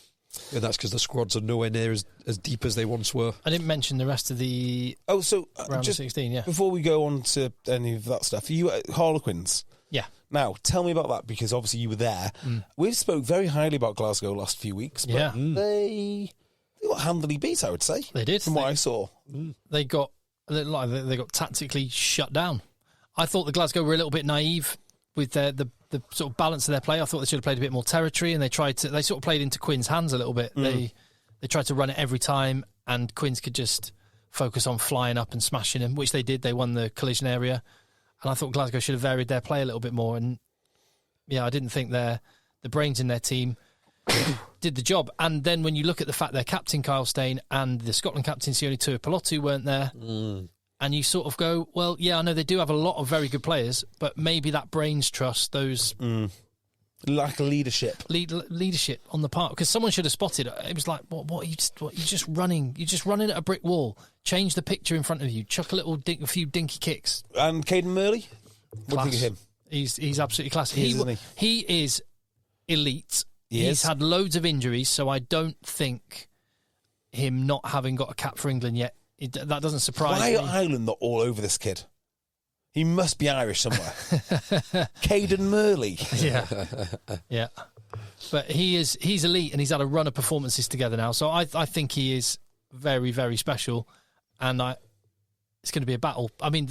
that's because the squads are nowhere near as deep as they once were. I didn't mention the rest of the round of 16, yeah. Before we go on to any of that stuff, you at Harlequins. Yeah. Now, tell me about that, because obviously you were there. We've spoke very highly about Glasgow last few weeks, but they got handily beat, I would say. They did. From what I saw. They got tactically shut down. I thought the Glasgow were a little bit naive with the sort of balance of their play. I thought they should have played a bit more territory, and they sort of played into Quinn's hands a little bit. They tried to run it every time, and Quinns could just focus on flying up and smashing them, which they did. They won the collision area, and I thought Glasgow should have varied their play a little bit more. And I didn't think the brains in their team did the job. And then when you look at the fact their captain Kyle Steyn and the Scotland captain Sione Tuipulotu weren't there. And you sort of go, well, yeah, I know they do have a lot of very good players, but maybe that brains trust, those lack of leadership, on the part, because someone should have spotted it. It was like, what are you just running? You're just running at a brick wall. Change the picture in front of you. Chuck a few dinky kicks. And Caden Murley, what do you think of him? He's absolutely class. He is elite. He's had loads of injuries, so I don't think him not having got a cap for England yet. That doesn't surprise me. Why are Ireland not all over this kid? He must be Irish somewhere. Caden Murley. Yeah. But he's elite, and he's had a run of performances together now. So I think he is very, very special, and it's going to be a battle. I mean,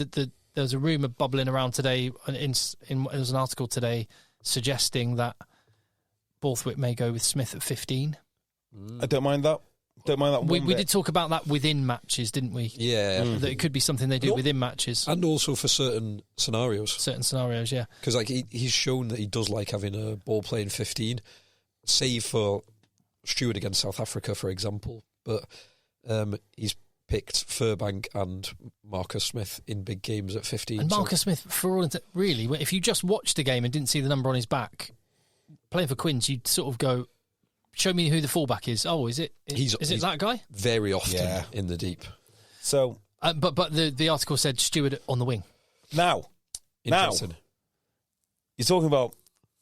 there's a rumour bubbling around today. There's an article today suggesting that Borthwick may go with Smith at 15. I don't mind that. Don't mind that one We did talk about that within matches, didn't we? Yeah. That it could be something they do within matches. And also for certain scenarios. Yeah. Because like he's shown that he does like having a ball-playing 15, save for Stewart against South Africa, for example. But he's picked Furbank and Marcus Smith in big games at 15. And Marcus Smith, for all really, if you just watched the game and didn't see the number on his back, playing for Quins, you'd sort of go, show me who the fullback is. Oh, is it that guy? Very often in the deep. So, but the article said Stewart on the wing. Now, you're talking about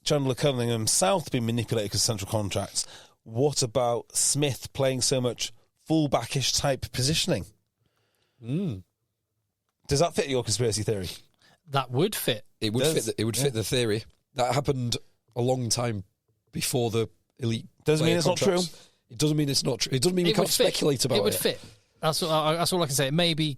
Chandler Cunningham South being manipulated because of central contracts. What about Smith playing so much fullbackish type positioning? Does that fit your conspiracy theory? That would fit. It would fit. It would fit the theory. That happened a long time before the elite. Doesn't mean it's contracts. not true. It doesn't mean it's not true. It doesn't mean we can't speculate about it. It would fit. That's all I can say. It may be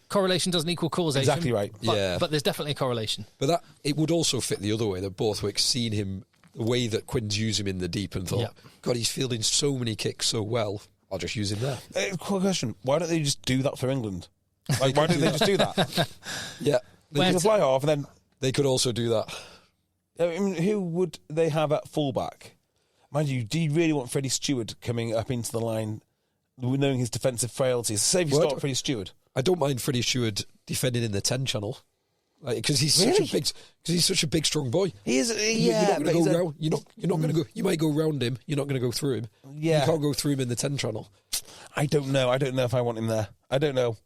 correlation doesn't equal causation. Exactly right. But there's definitely a correlation. But it would also fit the other way, that Borthwick's seen him, the way that Quinn's used him in the deep, and thought, God, he's fielding so many kicks so well, I'll just use him there. Quick question. Why don't they just do that for England? Like, why don't they just do that? Yeah. They could fly off and then... They could also do that. I mean, who would they have at fullback? Mind you, do you really want Freddie Stewart coming up into the line, knowing his defensive frailties? Say if you start Freddie Stewart. I don't mind Freddie Stewart defending in the 10 channel, because he's such a big, strong boy. He is. You're not going to go round. You're not going to go. You might go round him. You're not going to go through him. Yeah, you can't go through him in the 10 channel. I don't know. I don't know if I want him there. I don't know.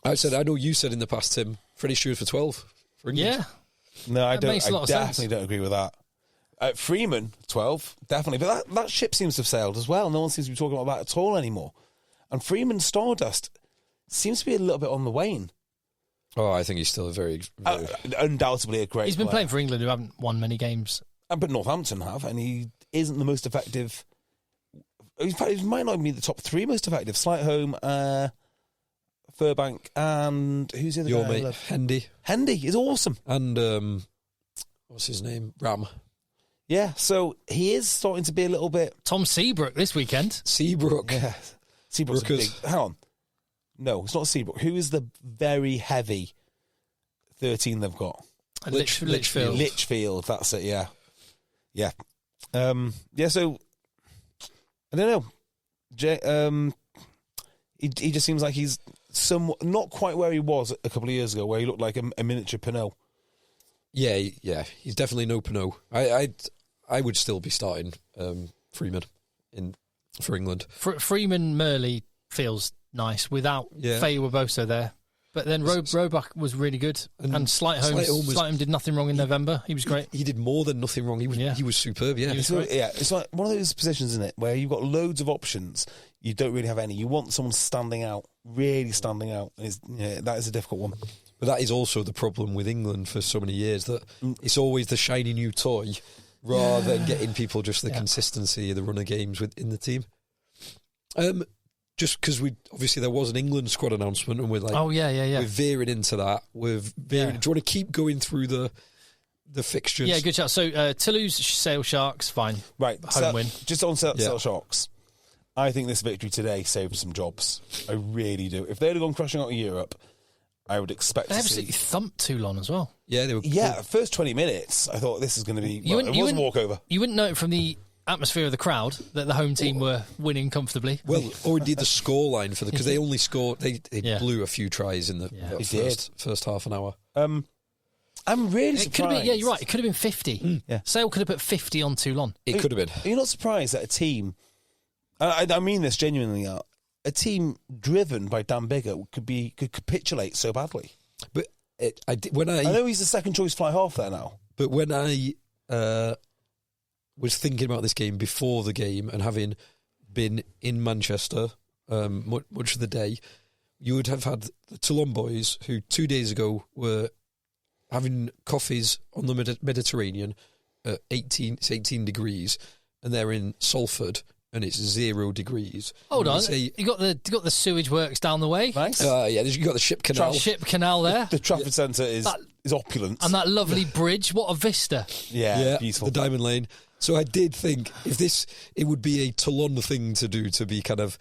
I know you said in the past, Tim, Freddie Stewart for 12 for England. Yeah. No, I don't. Makes a lot I of definitely sense. don't agree with that. Freeman, 12, definitely. But that ship seems to have sailed as well. No one seems to be talking about that at all anymore. And Freeman Stardust seems to be a little bit on the wane. Oh, I think he's still a very undoubtedly a great He's been player. playing for England, who haven't won many games. But Northampton have, and he isn't the most effective. In fact, he might not even be the top 3 most effective. Slightholme, Furbank, and who's the other Your guy? mate, Hendy. Hendy is awesome. And, what's his name? Ram. Yeah, so he is starting to be a little bit... Tom Seabrook this weekend. Seabrook. Yeah. Seabrook's a big... Hang on. No, it's not Seabrook. Who is the very heavy 13 they've got? Litchfield. Litchfield, that's it, yeah. Yeah. So, I don't know. He just seems like he's somewhat, not quite where he was a couple of years ago, where he looked like a miniature Pinot. Yeah, he's definitely no Pinot. I would still be starting Freeman for England. Freeman Murley feels nice without Faye Waboso there. But then Roebuck was really good, and Slightholme did nothing wrong in November. He was great. He did more than nothing wrong. He was superb. Yeah, it's like one of those positions, isn't it, where you've got loads of options, you don't really have any. You want someone standing out, really standing out. And that is a difficult one. But that is also the problem with England for so many years, that it's always the shiny new toy rather than getting people just the consistency of the run of games within the team. Just because obviously there was an England squad announcement, and we're like, we're veering into that. Do you want to keep going through the fixtures? Yeah, good shout. So Toulouse Sale Sharks, fine, right, home win. Just on Sale Sharks, I think this victory today saved some jobs. I really do. If they'd have gone crashing out of Europe, I would expect they to absolutely see... thumped Toulon as well. Yeah, they were. Yeah, first 20 minutes, I thought this is going to be... it was a walkover. You wouldn't know it from the atmosphere of the crowd that the home team were winning comfortably. Well, or indeed the scoreline because they only scored... They blew a few tries in the first half an hour. I'm really surprised. You're right. It could have been 50. Yeah. Sale could have put 50 on Toulon. It could have been. Are you not surprised that a team... I mean this genuinely, a team driven by Dan Biggar could capitulate so badly. But I know he's the second choice fly half there now. But when I was thinking about this game before the game and having been in Manchester much of the day, you would have had the Toulon boys who 2 days ago were having coffees on the Mediterranean at 18 degrees, and they're in Salford and it's 0 degrees. Hold on, you got the sewage works down the way. Nice. You got the ship canal. Ship canal there. The Trafford Centre is opulent, and that lovely bridge. What a vista! Yeah, beautiful. The Diamond Lane. So I did think it would be a Toulon thing to do, to be kind of,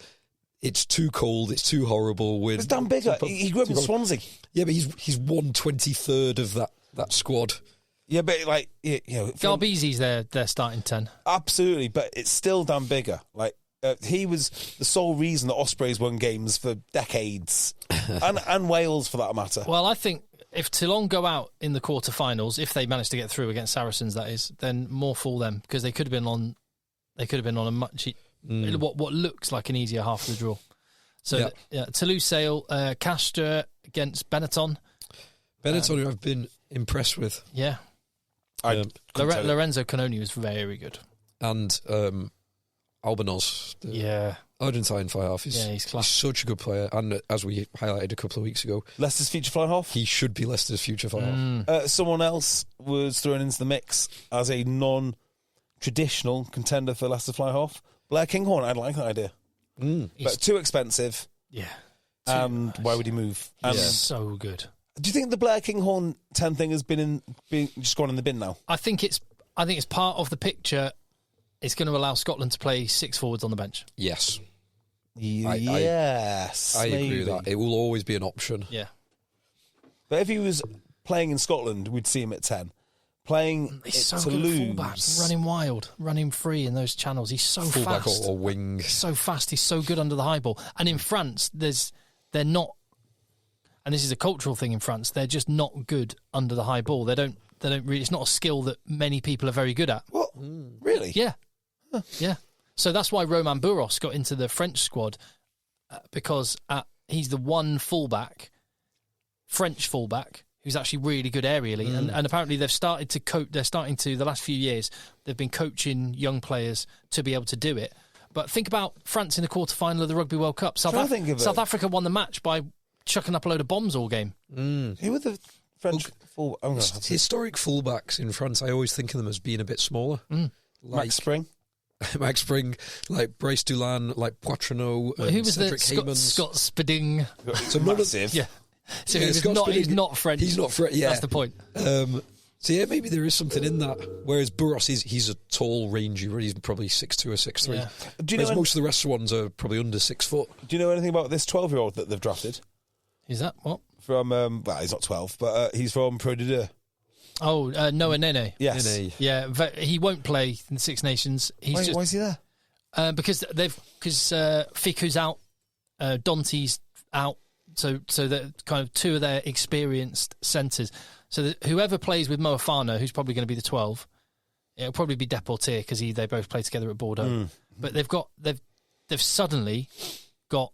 it's too cold, it's too horrible. It's Dan Bigger. He grew up in Swansea. Yeah, but he's 1/23 of that squad. Yeah, but like, you know, Garbeezy's their starting 10. Absolutely, but it's still Dan Bigger. Like, he was the sole reason that Ospreys won games for decades, and Wales for that matter. Well, I think if Toulon go out in the quarterfinals, if they manage to get through against Saracens, that is, then more fool them, because they could have been on a much what looks like an easier half of the draw. So Toulouse Sale, Castres against Benetton. Benetton, who I've been impressed with. Yeah. Lorenzo Canoni was very good. And Albanos, Argentine fly-half, he's class. He's such a good player. And as we highlighted a couple of weeks ago, Leicester's future fly-half? He should be Leicester's future fly-half. Someone else was thrown into the mix as a non-traditional contender for Leicester fly-half. Blair Kinghorn, I'd like that idea. But too expensive. Yeah. And why would he move? And so good. Do you think the Blair Kinghorn 10 thing has been just gone in the bin now? I think it's part of the picture. It's going to allow Scotland to play 6 forwards on the bench. Yes. Yes. I agree with that. It will always be an option. Yeah. But if he was playing in Scotland, we'd see him at 10. Playing he's so Toulouse, good at fullback, running wild, running free in those channels. He's so fullback fast. or wing. So fast. He's so good under the high ball. And in France, they're not, and this is a cultural thing in France, they're just not good under the high ball. They don't really, it's not a skill that many people are very good at. What? Really? Yeah. Huh. Yeah. So that's why Romain Burros got into the French squad, because he's the one French fullback, who's actually really good aerially. And apparently they've started to coach, the last few years, they've been coaching young players to be able to do it. But think about France in the quarterfinal of the Rugby World Cup. South Africa won the match by chucking up a load of bombs all game. Who were the French fullbacks? Historic fullbacks in France, I always think of them as being a bit smaller. Like Max Spring? Max Spring, like Bryce Dulin, like Poitrenaud, who was Cedric the Heyman. Scott Spedding? So massive. Yeah. So he's not French. He's not French, yeah. That's the point. So yeah, maybe there is something in that. Whereas Burros, he's a tall, rangy, he's probably 6'2" or 6'3". Yeah. Whereas most of the rest of the ones are probably under 6 foot. Do you know anything about this 12-year-old that they've drafted? Is that what? From, well, he's not 12, but he's from Pro de Deux. Oh, Noah Nene. Yes. Nene. Yeah, he won't play in the Six Nations. Why is he there? Because Fiku's out, Dante's out, so they're kind of two of their experienced centres. So whoever plays with Moefana, who's probably going to be the 12, it'll probably be Deportier because they both play together at Bordeaux. But they've suddenly got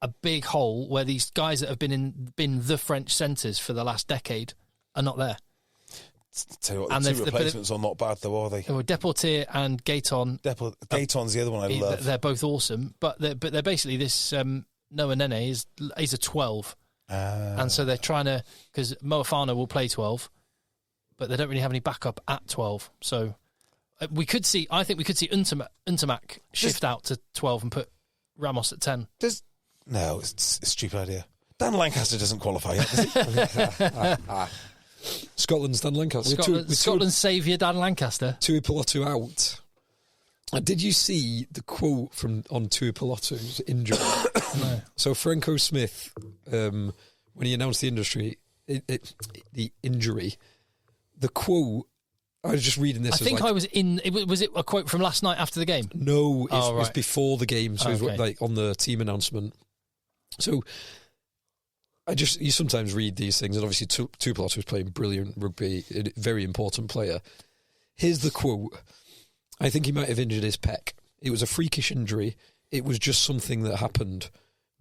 a big hole where these guys that have been the French centres for the last decade are not there. Tell you what, the two replacements are not bad though, are they? Deportier and Gaeton. Gaeton's the other one I love. They're both awesome, but they're basically this. Noah Nene he's a 12, and so they're trying to, because Moefana will play 12, but they don't really have any backup at 12. So I think we could see Untermack shift out to 12 and put Ramos at 10. No, it's a stupid idea. Dan Lancaster doesn't qualify yet, does he? Scotland's Dan Lancaster. Scotland's saviour Dan Lancaster. Tuipulotu out. Did you see the quote on Tuipulotu's injury? No. So Franco Smith, when he announced the injury, the quote, I was just reading this. Was it a quote from last night after the game? No, it was before the game, so it was like on the team announcement. So you sometimes read these things, and obviously Tuipulotu was playing brilliant rugby, a very important player. Here's the quote. I think he might have injured his pec. It was a freakish injury. It was just something that happened.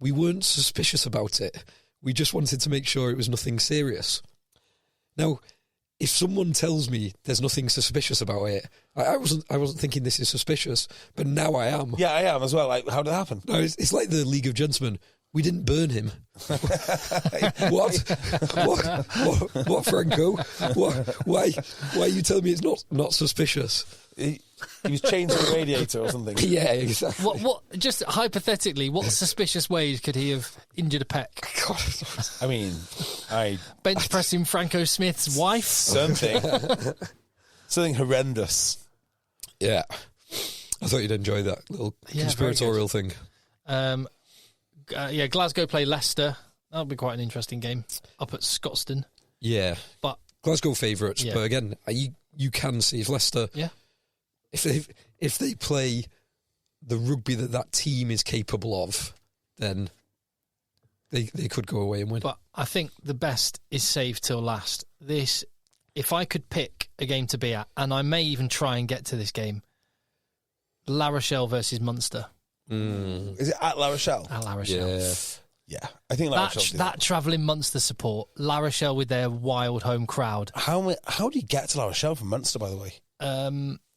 We weren't suspicious about it. We just wanted to make sure it was nothing serious. Now, if someone tells me there's nothing suspicious about it, I wasn't thinking this is suspicious, but now I am. Yeah, I am as well. Like, how did it happen? No, it's like the League of Gentlemen. We didn't burn him. What, Franco? Why are you telling me it's not suspicious? He was chained to a radiator or something. Yeah, exactly. What? Just hypothetically, what suspicious ways could he have injured a pec? I mean, bench pressing Franco Smith's wife. Something horrendous. Yeah. I thought you'd enjoy that little conspiratorial thing. Glasgow play Leicester. That'll be quite an interesting game up at Scotstoun. Yeah. But Glasgow favourites, but again, you can see if Leicester... Yeah. If they play the rugby that team is capable of, then they could go away and win. But I think the best is saved till last. If I could pick a game to be at, and I may even try and get to this game, La Rochelle versus Munster. Is it at La Rochelle? At La Rochelle. Yeah. I think La Rochelle. That travelling Munster support, La Rochelle with their wild home crowd. How do you get to La Rochelle from Munster, by the way?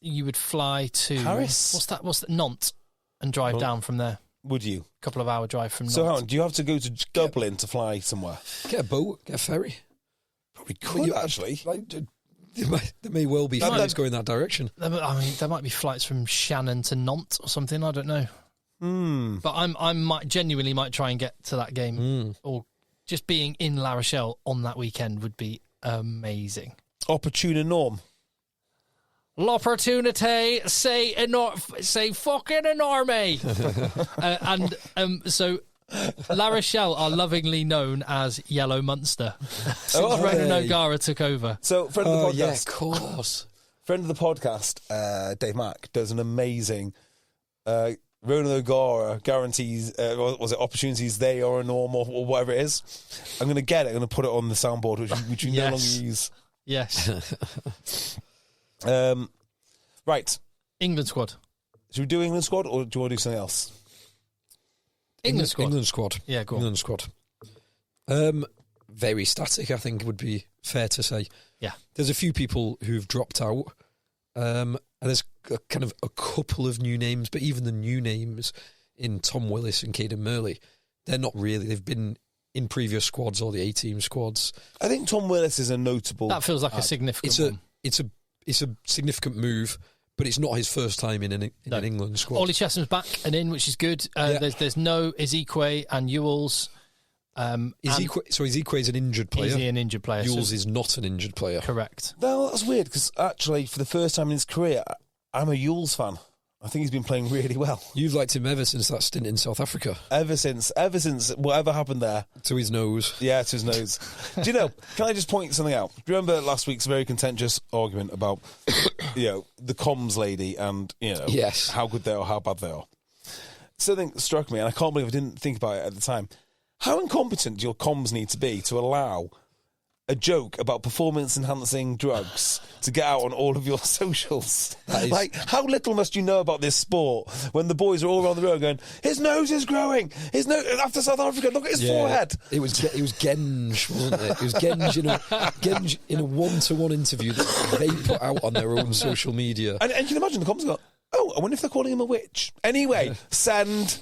You would fly to Paris. What's that? Nantes, and drive down from there. Would you? A couple of hour drive from Nantes. So, do you have to go to Dublin to fly somewhere? Get a boat, get a ferry. Probably could, actually. There may well be flights going that direction. I mean, there might be flights from Shannon to Nantes or something. I don't know. But I might genuinely try and get to that game, or just being in La Rochelle on that weekend would be amazing. Opportuna Norm. L'opportunity, say fucking enorme. So La Rochelle are lovingly known as Yellow Munster since Ronan O'Gara took over. So, friend of the podcast. Yeah, of course. Friend of the podcast, Dave Mack, does an amazing... Ronan O'Gara guarantees, was it opportunities they are a norm or whatever it is? I'm going to get it. I'm going to put it on the soundboard, which we no longer use. Yes. Right. England squad. Should we do England squad, or do you want to do something else? England squad. England squad. Yeah, go on. England squad. Very static, I think, would be fair to say. Yeah. There's a few people who've dropped out. And there's kind of a couple of new names, but even the new names in Tom Willis and Caden Murley, they're not really. They've been in previous squads or the A-team squads. I think Tom Willis is a notable... That feels like a significant one. It's a significant move, but it's not his first time in an England squad. Ollie Chessum's back and in, which is good. There's no Ezekwe and Ewells. Ezekwe is an injured player. Is he an injured player? Ewells is not an injured player. Correct. No, that's weird, because actually, for the first time in his career, I'm a Ewells fan. I think he's been playing really well. You've liked him ever since that stint in South Africa. Ever since whatever happened there. To his nose. Yeah, to his nose. Do you know, can I just point something out? Do you remember last week's very contentious argument about, the comms lady and, yes, how good they are, how bad they are? Something struck me, and I can't believe I didn't think about it at the time. How incompetent do your comms need to be to allow a joke about performance-enhancing drugs to get out on all of your socials? Like, how little must you know about this sport when the boys are all around the road going, his nose is growing, his nose after South Africa, look at his forehead. It was Genge, wasn't it? It was Genge in a one-to-one interview that they put out on their own social media. And you can imagine the comments go, oh, I wonder if they're calling him a witch. Anyway, send...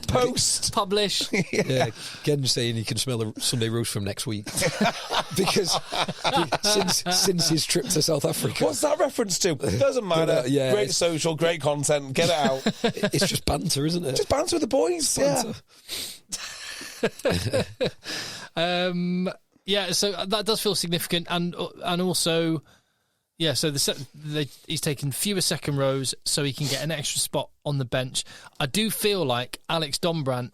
Post. Publish. Yeah, Genge saying he can smell a Sunday roast from next week. Because since his trip to South Africa. What's that reference to? Doesn't matter. Great social, great content, get it out. It's just banter, isn't it? Just banter with the boys. Yeah. So that does feel significant, and also... Yeah, so he's taken fewer second rows so he can get an extra spot on the bench. I do feel like Alex Dombrandt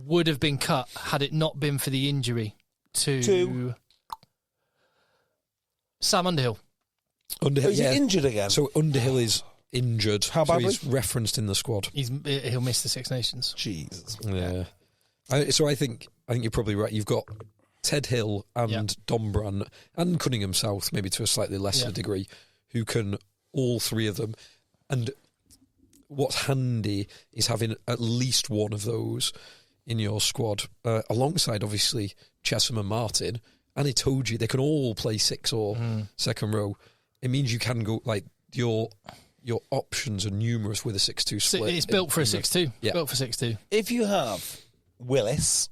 would have been cut had it not been for the injury to Sam Underhill. Is he injured again? So Underhill is injured. How badly? So he's referenced in the squad. He'll miss the Six Nations. Jesus. Yeah. So I think you're probably right. You've got Ted Hill and Dombrandt and Cunningham South, maybe to a slightly lesser degree, who can, all three of them. And what's handy is having at least one of those in your squad, alongside, obviously, Chesham and Martin. And I told you, they can all play six or second row. It means you can go, like, your options are numerous with a 6-2 split. It's built for a 6-2. Yeah. Built for 6-2. If you have Willis...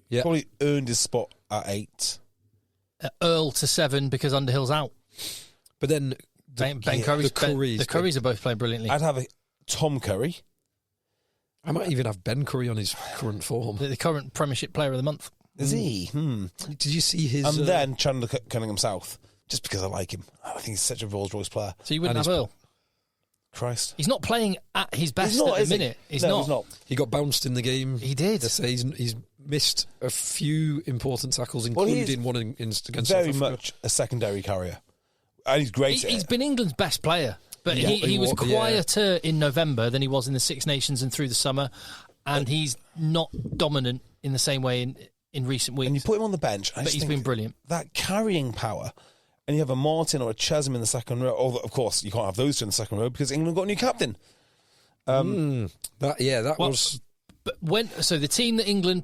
Yeah. Probably earned his spot at 8. Earl to 7 because Underhill's out. But then Ben Curry's the Currys are both playing brilliantly. I'd have Tom Curry. I might even have Ben Curry on his current form. The current Premiership Player of the Month. Is he? Did you see his... And then Chandler Cunningham South, just because I like him. I think he's such a Rolls-Royce player. So you wouldn't have Earl? Christ. He's not playing at his best not, at the minute. He's not. He got bounced in the game. He did. He's missed a few important tackles, including one against South very Africa. much a secondary carrier. And he's great at He's it. been England's best player, but he was quieter in November than he was in the Six Nations and through the summer, and he's not dominant in the same way in recent weeks. And you put him on the bench, but he's been brilliant. That carrying power, and you have a Martin or a Chesham in the second row. Although, of course, you can't have those two in the second row because England got a new captain. But the team that England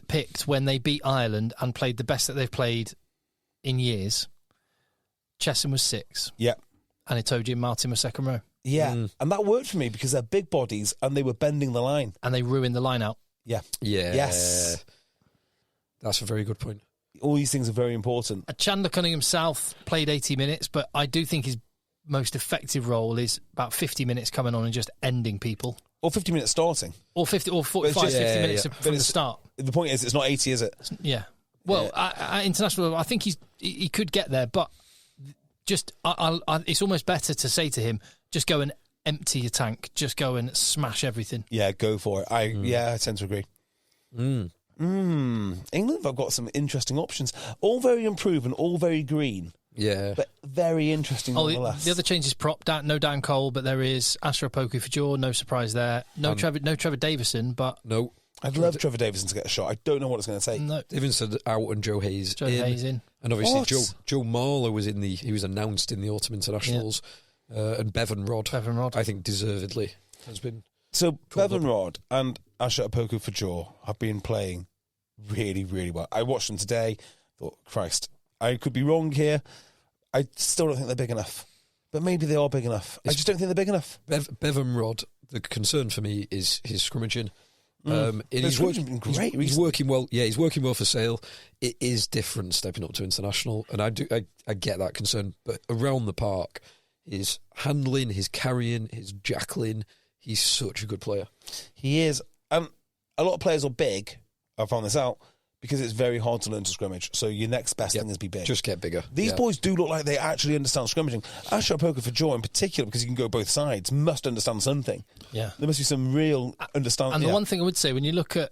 picked when they beat Ireland and played the best that they've played in years. Chesham was 6. Yeah. And Itoje and Martin were second row. Yeah. And that worked for me because they're big bodies and they were bending the line. And they ruined the line out. Yeah. Yeah. Yes. That's a very good point. All these things are very important. Chandler Cunningham-South played 80 minutes, but I do think his most effective role is about 50 minutes coming on and just ending people. Or 50 minutes starting. Or 45, 50 minutes from the start. The point is, it's not 80, is it? Yeah. Well, at international, I think he could get there, but just it's almost better to say to him, just go and empty your tank. Just go and smash everything. Yeah, go for it. I tend to agree. England have got some interesting options. All very improved, all very green. Yeah. But very interesting nonetheless. The other change is prop. No Dan Cole, but there is Asher Opoku-Fajor. No surprise there. No Trevor Davison, but... No. I'd love Trevor Davison to get a shot. I don't know what it's going to take. No. Davison out and Joe Hayes in. And obviously Joe Marler was he was announced in the Autumn Internationals. Yeah. And Bevan Rod, I think deservedly, has been... So Bevan Rod and Asher Opoku-Fajor have been playing really, really well. I watched them today. Thought, Christ, I could be wrong here. I still don't think they're big enough. But maybe they are big enough. I just don't think they're big enough. Bevan Rod, the concern for me is his scrummaging. He's working great. He's working well. Yeah, he's working well for Sale. It is different stepping up to international, and I get that concern. But around the park, his handling, his carrying, his jackling, he's such a good player. He is. A lot of players are big. I found this out because it's very hard to learn to scrimmage. So your next best thing is be big. Just get bigger. These boys do look like they actually understand scrimmaging. Asher Opoku-Fajor in particular, because he can go both sides, must understand something. Yeah. There must be some real understanding. And the one thing I would say, when you look at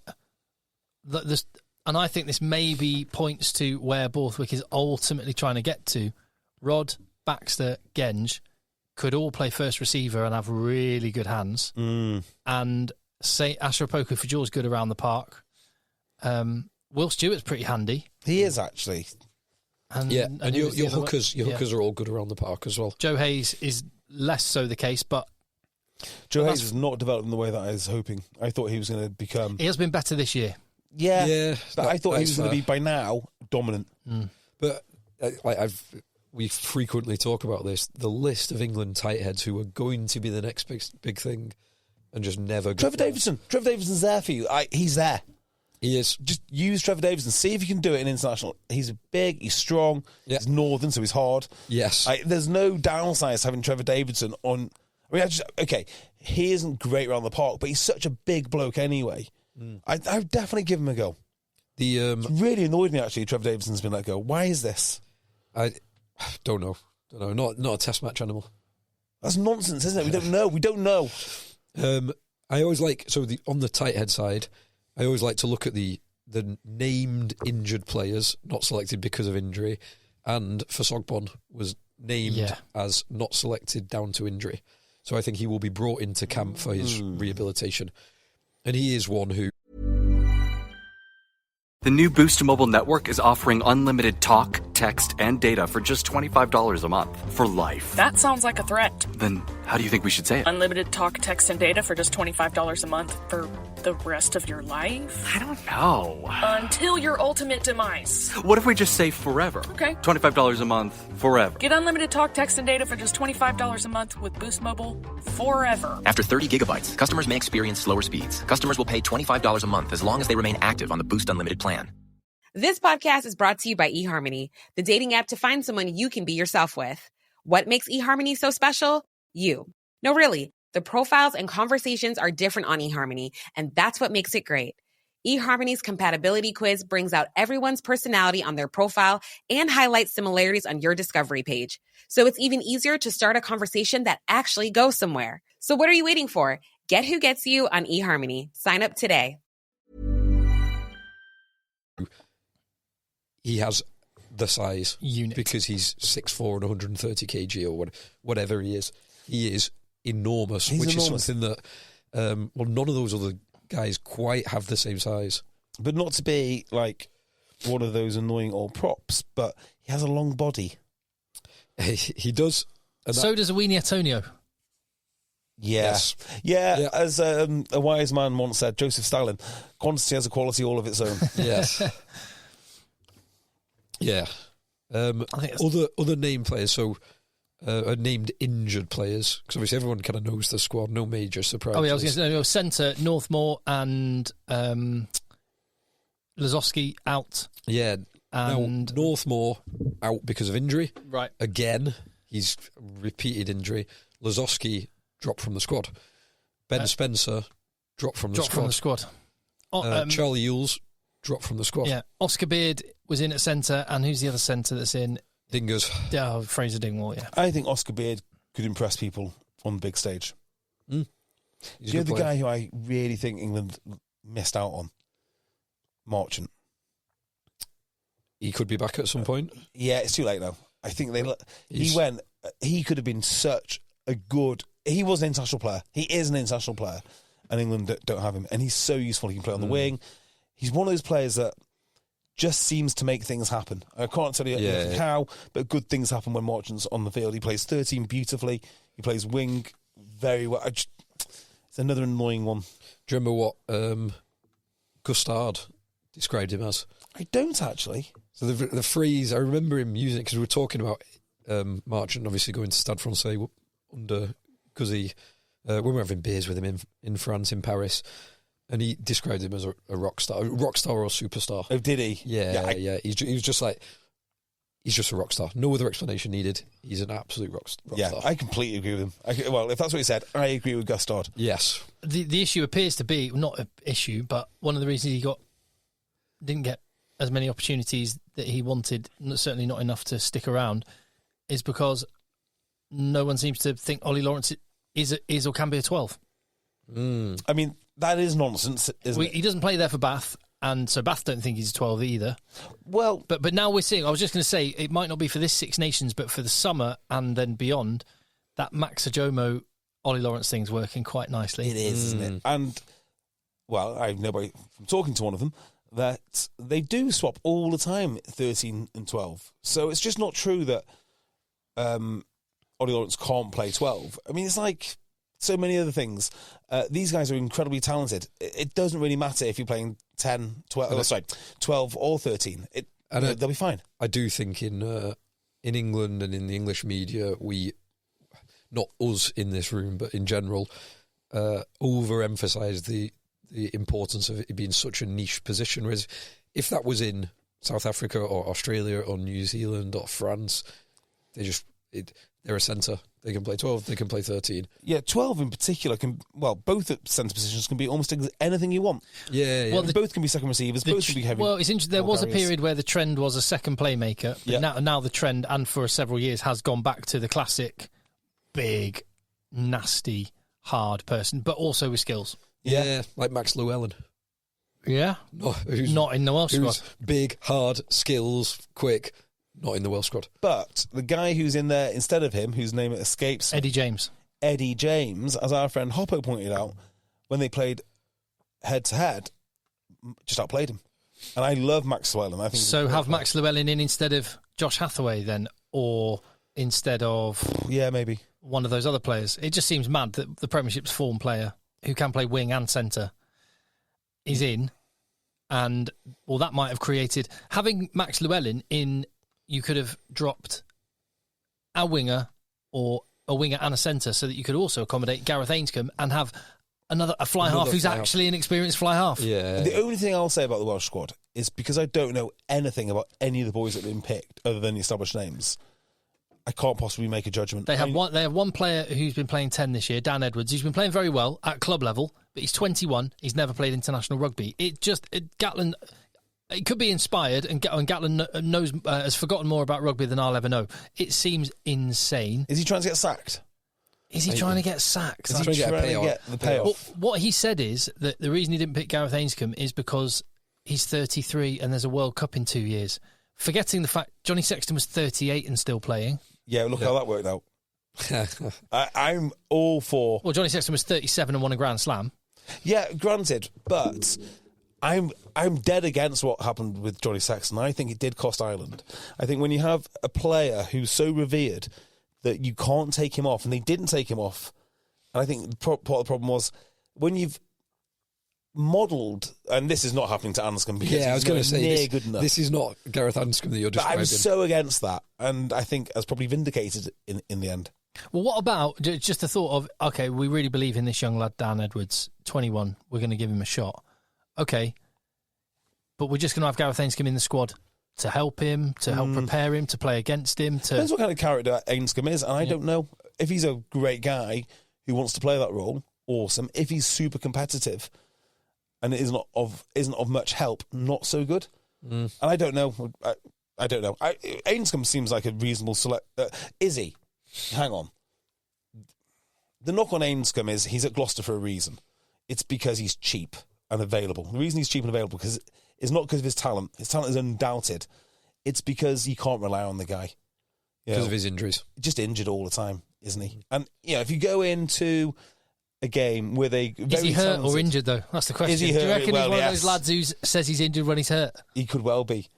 this, and I think this maybe points to where Borthwick is ultimately trying to get to, Rod, Baxter, Genge could all play first receiver and have really good hands. And say Asher Opoku-Fajor's good around the park. Will Stewart's pretty handy. He is actually. And your hookers are all good around the park as well. Joe Hayes is less so the case, but Joe Hayes has not developed in the way that I was hoping. I thought he was going to become. He has been better this year. Yeah, but I thought he was going to be by now dominant. But we frequently talk about this. The list of England tight heads who are going to be the next big thing, and just never. Trevor Davison. Trevor Davison's there for you. He's there. He is. Just use Trevor Davison. See if you can do it in international. He's big, he's strong, he's northern, so he's hard. Yes. There's no downside to having Trevor Davison on. I mean, he isn't great around the park, but he's such a big bloke anyway. I'd definitely give him a go. It's really annoyed me, actually, Trevor Davison's been let go. Why is this? I don't know. Not a test match animal. That's nonsense, isn't it? We don't know. I always on the tight head side, I always like to look at the named injured players not selected because of injury, and Fasogbon was named as not selected down to injury. So I think he will be brought into camp for his rehabilitation. And he is one who... The new Boost Mobile network is offering unlimited talk, text, and data for just $25 a month for life. That sounds like a threat. Then how do you think we should say it? Unlimited talk, text, and data for just $25 a month for the rest of your life? I don't know. Until your ultimate demise. What if we just say forever? Okay. $25 a month, forever. Get unlimited talk, text, and data for just $25 a month with Boost Mobile forever. After 30 gigabytes, customers may experience slower speeds. Customers will pay $25 a month as long as they remain active on the Boost Unlimited plan. This podcast is brought to you by eHarmony, the dating app to find someone you can be yourself with. What makes eHarmony so special? You. No, really. The profiles and conversations are different on eHarmony, and that's what makes it great. eHarmony's compatibility quiz brings out everyone's personality on their profile and highlights similarities on your discovery page. So it's even easier to start a conversation that actually goes somewhere. So what are you waiting for? Get who gets you on eHarmony. Sign up today. He has the size unit because he's 6'4" and 130 kg or whatever he is. He is enormous, He's which enormous. is something that none of those other guys quite have the same size. But not to be like one of those annoying old props, but he has a long body. He does. And so does Awini Antonio. Yeah. Yes. Yeah, as a wise man once said, Joseph Stalin, quantity has a quality all of its own. Yes. Yeah. I think Other named players, so named injured players, because obviously everyone kind of knows the squad, no major surprises. Oh, yeah, I was going to say, centre, Northmore and Lazowski out. Yeah. And now, Northmore out because of injury. Right. Again, he's repeated injury. Lazowski dropped from the squad. Ben Spencer dropped from the squad. Charlie Ewells dropped from the squad. Yeah. Oscar Beard was in at centre, and who's the other centre that's in? Dingers. Yeah, Fraser Dingwall, yeah. I think Oscar Beard could impress people on the big stage. Mm. You're the guy who I really think England missed out on? Marchant. He could be back at some point. Yeah, it's too late now. I think he could have been such a good... He was an international player. He is an international player. And England don't have him. And he's so useful. He can play on the wing. He's one of those players that just seems to make things happen. I can't tell you how, but good things happen when Marchant's on the field. He plays 13 beautifully. He plays wing very well. It's another annoying one. Do you remember what Gustard described him as? I don't actually. So the phrase, I remember him using it because we were talking about Marchant obviously going to Stade Francais under Guzzi when we were having beers with him in France, in Paris. And he described him as a rock star or superstar. Oh, did he? Yeah. He was just like, he's just a rock star. No other explanation needed. He's an absolute rock star. Yeah, I completely agree with him. Well, if that's what he said, I agree with Gustard. Yes. The issue appears to be, not an issue, but one of the reasons he didn't get as many opportunities that he wanted, certainly not enough to stick around, is because no one seems to think Ollie Lawrence is or can be a 12. I mean, that is nonsense, isn't it? He doesn't play there for Bath, and so Bath don't think he's a 12 either. Well, but now we're seeing, I was just going to say, it might not be for this Six Nations, but for the summer and then beyond, that Max Ajomo, Ollie Lawrence thing's working quite nicely. It is, isn't it? And, well, I know from talking to one of them that they do swap all the time, 13 and 12. So it's just not true that Ollie Lawrence can't play 12. I mean, it's like so many other things. These guys are incredibly talented. It doesn't really matter if you're playing 10, 12 or 13. They'll be fine. I do think in England and in the English media, we, not us in this room, but in general, overemphasise the importance of it being such a niche position. Whereas if that was in South Africa or Australia or New Zealand or France, they're a centre. They can play 12, they can play 13. Yeah, 12 in particular both at centre positions can be almost anything you want. Yeah. Well, both can be second receivers, both can be heavy. Well, it's interesting. There was a period where the trend was a second playmaker, but now the trend, and for several years, has gone back to the classic big, nasty, hard person, but also with skills. Yeah, like Max Llewellyn. Yeah? Not in the Welsh squad. Big, hard, skills, quick, not in the Welsh squad. But the guy who's in there instead of him, whose name escapes... Eddie James, as our friend Hoppo pointed out, when they played head-to-head, just outplayed him. And I love Max Llewellyn. I think so have Max Llewellyn in instead of Josh Hathaway then, or instead of... Yeah, maybe. One of those other players. It just seems mad that the Premiership's form player who can play wing and centre is in, and that might have created... Having Max Llewellyn in, you could have dropped a winger or a winger and a centre so that you could also accommodate Gareth Ainscombe and have a fly half who's actually an experienced fly half. Yeah. The only thing I'll say about the Welsh squad is because I don't know anything about any of the boys that have been picked other than the established names, I can't possibly make a judgment. They have one player who's been playing 10 this year, Dan Edwards. He's been playing very well at club level, but he's 21. He's never played international rugby. Gatland. It could be inspired, and Gatland has forgotten more about rugby than I'll ever know. It seems insane. Is he trying to get sacked? Is he trying to get sacked? Is he trying to get the payoff? Well, what he said is that the reason he didn't pick Gareth Ainscombe is because he's 33 and there's a World Cup in 2 years. Forgetting the fact Johnny Sexton was 38 and still playing. Yeah, look how that worked out. I'm all for... Well, Johnny Sexton was 37 and won a Grand Slam. Yeah, granted, but I'm dead against what happened with Johnny Sexton. I think it did cost Ireland. I think when you have a player who's so revered that you can't take him off, and they didn't take him off, and I think part of the problem was when you've modelled, and this is not happening to Anscombe because I was going to say good enough. This is not Gareth Anscombe that you're describing. But I was so against that, and I think I was probably vindicated in the end. Well, what about just the thought of, okay, we really believe in this young lad, Dan Edwards, 21, we're going to give him a shot. Okay, but we're just going to have Gareth Ainscombe in the squad to help him, to help prepare him, to play against him. Depends what kind of character Ainscombe is, and I don't know. If he's a great guy who wants to play that role, awesome. If he's super competitive and it isn't of much help, not so good. And I don't know. I don't know. Ainscombe seems like a reasonable select. Is he? Hang on. The knock on Ainscombe is he's at Gloucester for a reason. It's because he's cheap and available. The reason he's cheap and available is not because of his talent. His talent is undoubted. It's because you can't rely on the guy. Because of his injuries. Just injured all the time, isn't he? And if you go into a game with a very is he hurt talented, or injured though? That's the question. Is he hurt? Do you reckon Well, he's one yes. of those lads who says he's injured when he's hurt? He could well be,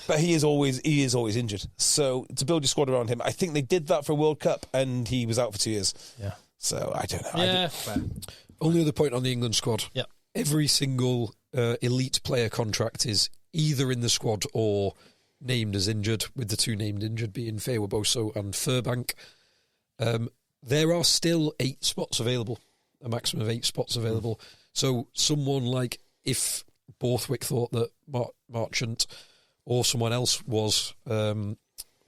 but he is always injured. So to build your squad around him, I think they did that for a World Cup, and he was out for 2 years. Yeah. So I don't know. Yeah. Only other point on the England squad. Yeah. Every single elite player contract is either in the squad or named as injured, with the two named injured being Faye-Waboso and Furbank. There are still 8 spots available, a maximum of 8 spots available. So someone like, if Borthwick thought that Marchant or someone else was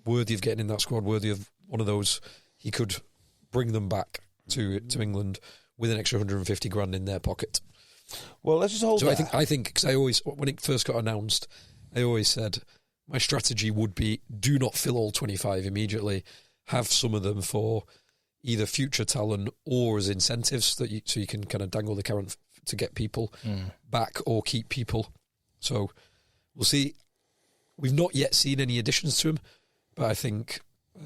worthy of getting in that squad, worthy of one of those, he could bring them back to England with an extra 150 grand in their pocket. Well, let's just hold. So I think because I always, when it first got announced, I always said my strategy would be do not fill all 25 immediately. Have some of them for either future talent or as incentives so you can kind of dangle the carrot to get people back or keep people. So we'll see. We've not yet seen any additions to him, but I think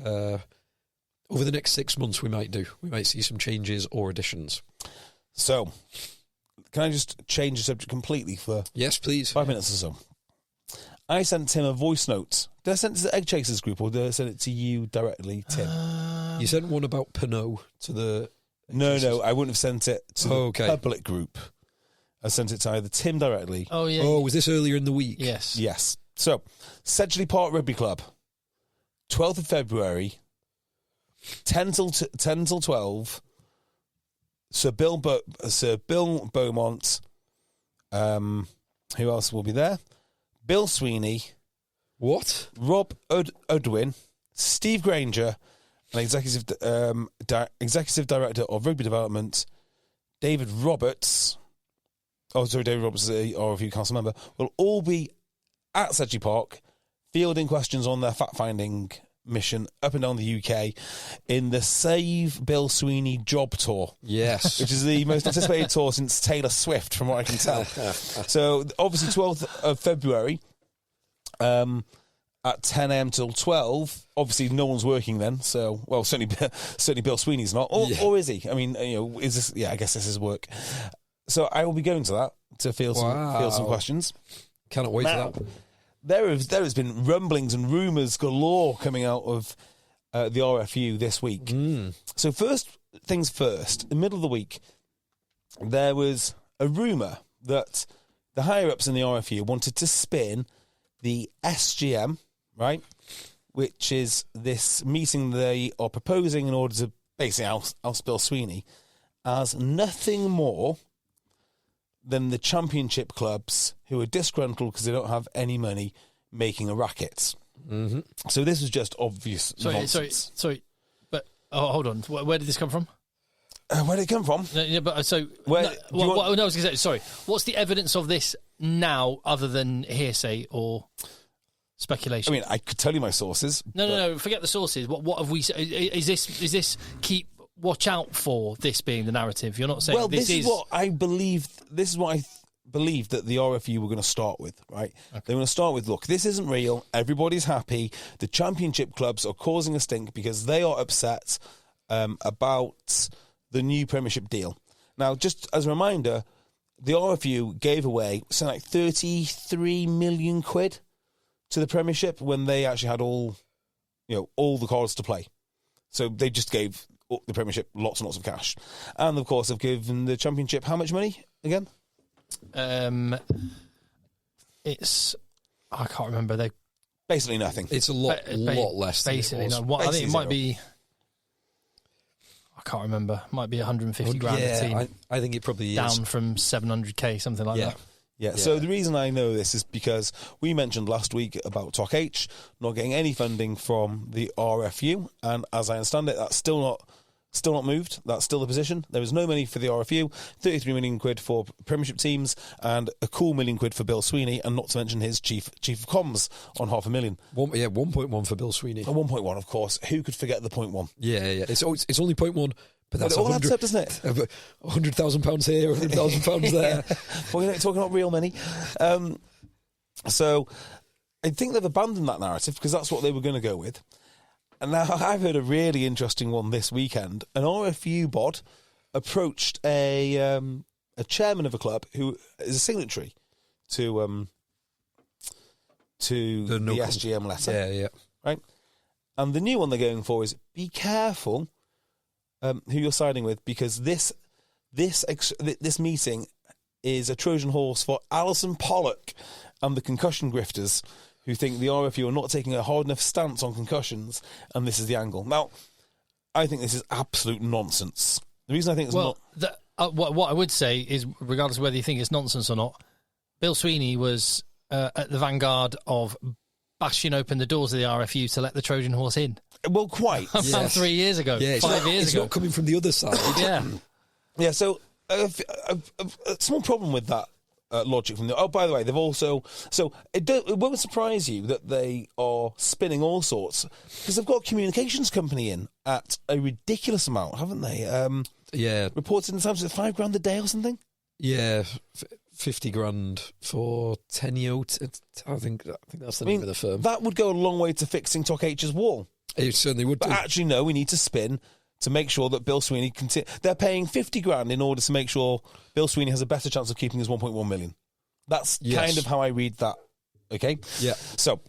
over the next 6 months we might see some changes or additions. So, can I just change the subject completely for yes, please 5 minutes or so? I sent him a voice note. Did I send it to the EggChasers group or did I send it to you directly, Tim? You sent one about Pinot to the... No, I wouldn't have sent it to the public group. I sent it to either Tim directly. Oh, yeah. Oh, was this earlier in the week? Yes. Yes. So, Sedgley Park Rugby Club, 12th of February, 10 till 12. Sir Bill Beaumont. Who else will be there? Bill Sweeney. What? Rob Udwin. Steve Granger. And Executive Director of Rugby Development, David Roberts. David Roberts, or if you council member, will all be at Sedgley Park, fielding questions on their fact-finding mission up and down the UK in the Save Bill Sweeney Job Tour. Yes. Which is the most anticipated tour since Taylor Swift, from what I can tell. So, obviously, 12th of February, at 10 a.m. till 12. Obviously, no one's working then. So, well, certainly Bill Sweeney's not. Or is he? I mean, is this... Yeah, I guess this is work. So, I will be going to that to field some questions. Cannot wait for that. There has been rumblings and rumours galore coming out of the RFU this week. So first things first, in the middle of the week, there was a rumour that the higher-ups in the RFU wanted to spin the SGM, right, which is this meeting they are proposing in order to basically oust Bill Sweeney, as nothing more than the championship clubs who are disgruntled because they don't have any money making a racket. Mm-hmm. So this was just obvious nonsense. Sorry. But hold on. Where did this come from? Where did it come from? Yeah, but so Where, I was going to say. Sorry. What's the evidence of this now, other than hearsay or speculation? I mean, I could tell you my sources. No. Forget the sources. What have we? Is this watch out for this being the narrative? You're not saying. Well, this is what I believe. This is what I believe that the RFU were going to start with. Right? Okay. They were going to start with. Look, this isn't real. Everybody's happy. The championship clubs are causing a stink because they are upset about the new Premiership deal. Now, just as a reminder, the RFU gave away something like 33 million quid to the Premiership when they actually had all the cards to play. So they just gave the Premiership lots and lots of cash. And, of course, have given the Championship how much money again? It's... I can't remember. They basically nothing. It's a lot less than basically, it was. No, I think it might be... I can't remember. Might be 150 grand a team. I think it probably down is. Down from 700k, something like that. Yeah, so the reason I know this is because we mentioned last week about Talk H not getting any funding from the RFU, and as I understand it, that's still not moved. That's still the position. There is no money for the RFU, 33 million quid for Premiership teams, and a cool £1 million for Bill Sweeney, and not to mention his chief of comms on $500,000. 1.1 for Bill Sweeney. 1.1, of course. Who could forget the 0.1? Yeah. It's only 0.1. But that's it all adds up, doesn't it? £100,000 here, £100,000 there. We're talking about real money. So I think they've abandoned that narrative because that's what they were going to go with. And now I've heard a really interesting one this weekend. An RFU bod approached a chairman of a club who is a signatory to the SGM letter. Yeah. Right? And the new one they're going for is be careful who you're siding with, because this meeting is a Trojan horse for Alison Pollock and the concussion grifters who think the RFU are not taking a hard enough stance on concussions, and this is the angle. Now, I think this is absolute nonsense. The reason I think it's not... what I would say is, regardless of whether you think it's nonsense or not, Bill Sweeney was at the vanguard of bashing open the doors of the RFU to let the Trojan horse in. Well, quite. About 3 years ago, 5 years ago. It's not coming from the other side. Yeah, so a small problem with that logic from the... Oh, by the way, they've also... So it won't surprise you that they are spinning all sorts, because they've got a communications company in at a ridiculous amount, haven't they? Reported in the Times at £5,000 a day or something? Yeah, 50 grand for Tenio. I think that's the name of the firm. That would go a long way to fixing Talk H's wall. It certainly would. But actually, no, we need to spin to make sure that Bill Sweeney they're paying 50 grand in order to make sure Bill Sweeney has a better chance of keeping his 1.1 million. That's kind of how I read that. Okay? Yeah. So